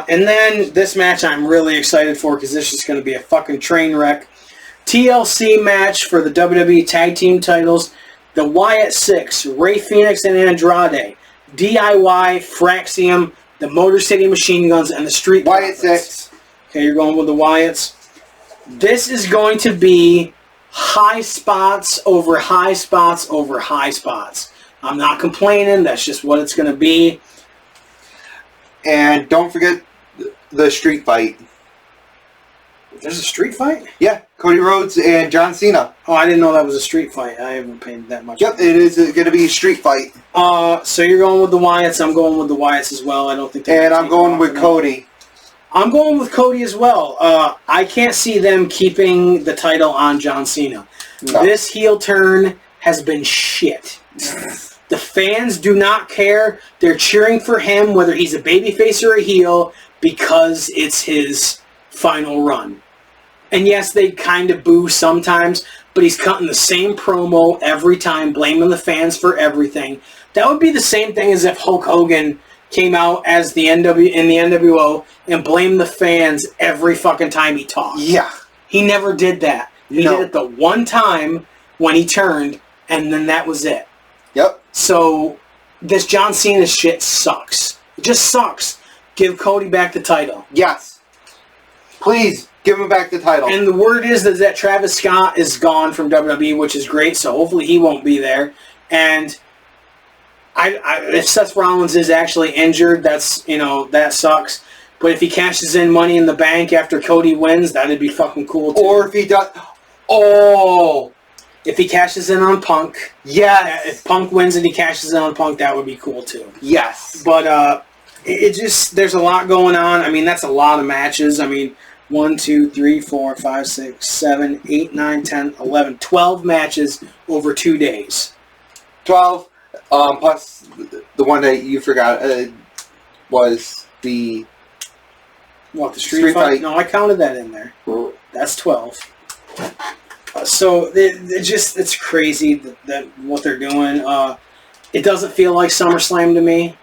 And then this match I'm really excited for because this is going to be a fucking train wreck. TLC match for the WWE Tag Team titles. The Wyatt Six, Rey Fenix and Andrade, DIY, Fraxium, the Motor City Machine Guns, and the Street Wyatt Profits. Six. Okay, you're going with the Wyatts. This is going to be high spots over high spots over high spots. I'm not complaining. That's just what it's going to be. And don't forget the street fight. There's a street fight? Yeah, Cody Rhodes and John Cena. Oh, I didn't know that was a street fight. I haven't paid that much. Yep, it is going to be a street fight. So you're going with the Wyatts. I'm going with the Wyatts as well. I don't think. And I'm going with Cody. I'm going with Cody as well. I can't see them keeping the title on John Cena. No. This heel turn has been shit. The fans do not care. They're cheering for him, whether he's a babyface or a heel, because it's his final run. And yes, they kind of boo sometimes, but he's cutting the same promo every time, blaming the fans for everything. That would be the same thing as if Hulk Hogan came out as the in the NWO and blamed the fans every fucking time he talked. Yeah. He never did that. He did it the one time when he turned, and then that was it. Yep. So, this John Cena shit sucks. It just sucks. Give Cody back the title. Yes. Please, give him back the title. And the word is that Travis Scott is gone from WWE, which is great, so hopefully he won't be there. And if Seth Rollins is actually injured, that's, that sucks. But if he cashes in Money in the Bank after Cody wins, that'd be fucking cool too. Or if he does... Oh! If he cashes in on Punk. Yes. If Punk wins and he cashes in on Punk, that would be cool too. Yes. But it just, there's a lot going on. I mean, that's a lot of matches. I mean, 1, 2, 3, 4, 5, 6, 7, 8, 9, 10, 11, 12 matches over 2 days. 12. Plus the one that you forgot was the... What, the street fight? No, I counted that in there. That's 12. So it's crazy that what they're doing. It doesn't feel like SummerSlam to me.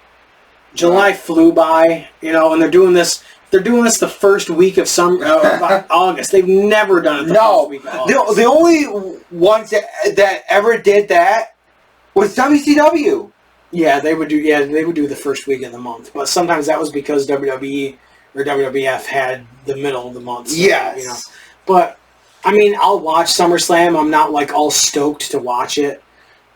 July flew by, and they're doing this. They're doing this the first week of August. They've never done it the first week of August. The only ones that ever did that was WCW. Yeah, they would do the first week of the month, but sometimes that was because WWE or WWF had the middle of the month. So, yes. But I mean, I'll watch SummerSlam. I'm not like all stoked to watch it,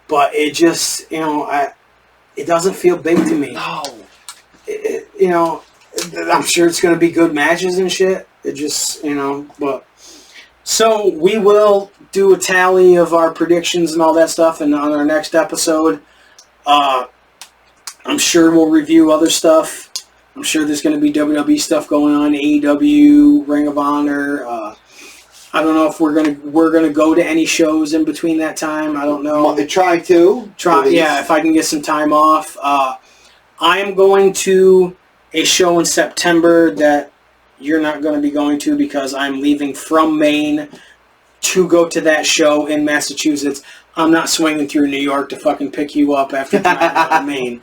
but it just, it doesn't feel big to me. No. I'm sure it's going to be good matches and shit. It just, but. So we will do a tally of our predictions and all that stuff, and on our next episode, I'm sure we'll review other stuff. I'm sure there's going to be WWE stuff going on, AEW, Ring of Honor. I don't know if we're gonna go to any shows in between that time. I don't know. Try to. Yeah, if I can get some time off. I am going to a show in September that you're not going to be going to because I'm leaving from Maine to go to that show in Massachusetts. I'm not swinging through New York to fucking pick you up after driving out of Maine.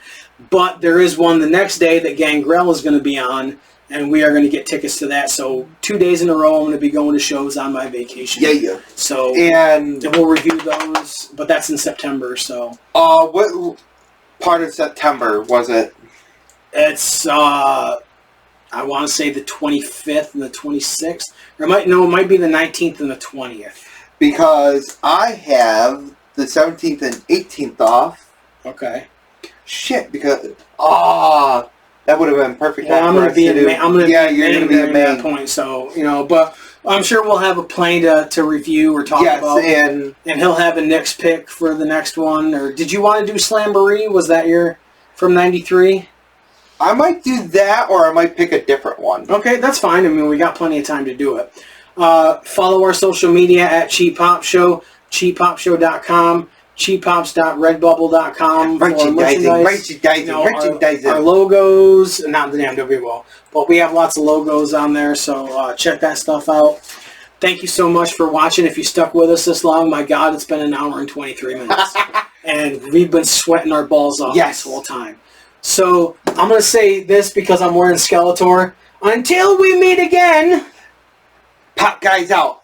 But there is one the next day that Gangrel is going to be on, and we are going to get tickets to that. So 2 days in a row, I'm going to be going to shows on my vacation. Yeah. So and we'll review those, but that's in September. So what part of September was it? It's I want to say the 25th and the 26th, or it might be the 19th and the 20th. Because I have the 17th and 18th off. Okay. Shit, because that would have been perfect. Well, I'm going to be in Maine. You're going to be in Maine at that point. So but I'm sure we'll have a plane to review or talk about. And he'll have a Knicks pick for the next one. Or did you want to do Slamboree? Was that your from '93? I might do that, or I might pick a different one. Okay, that's fine. I mean, we got plenty of time to do it. Follow our social media at Cheap Pop Show, cheappopshow.com. cheappops.redbubble.com for merchandise. Our logos, not the damn WWO, but we have lots of logos on there, so check that stuff out. Thank you so much for watching. If you stuck with us this long, my God, it's been 1 hour and 23 minutes. And we've been sweating our balls off this whole time. So I'm going to say this because I'm wearing Skeletor. Until we meet again, Pop Guys out.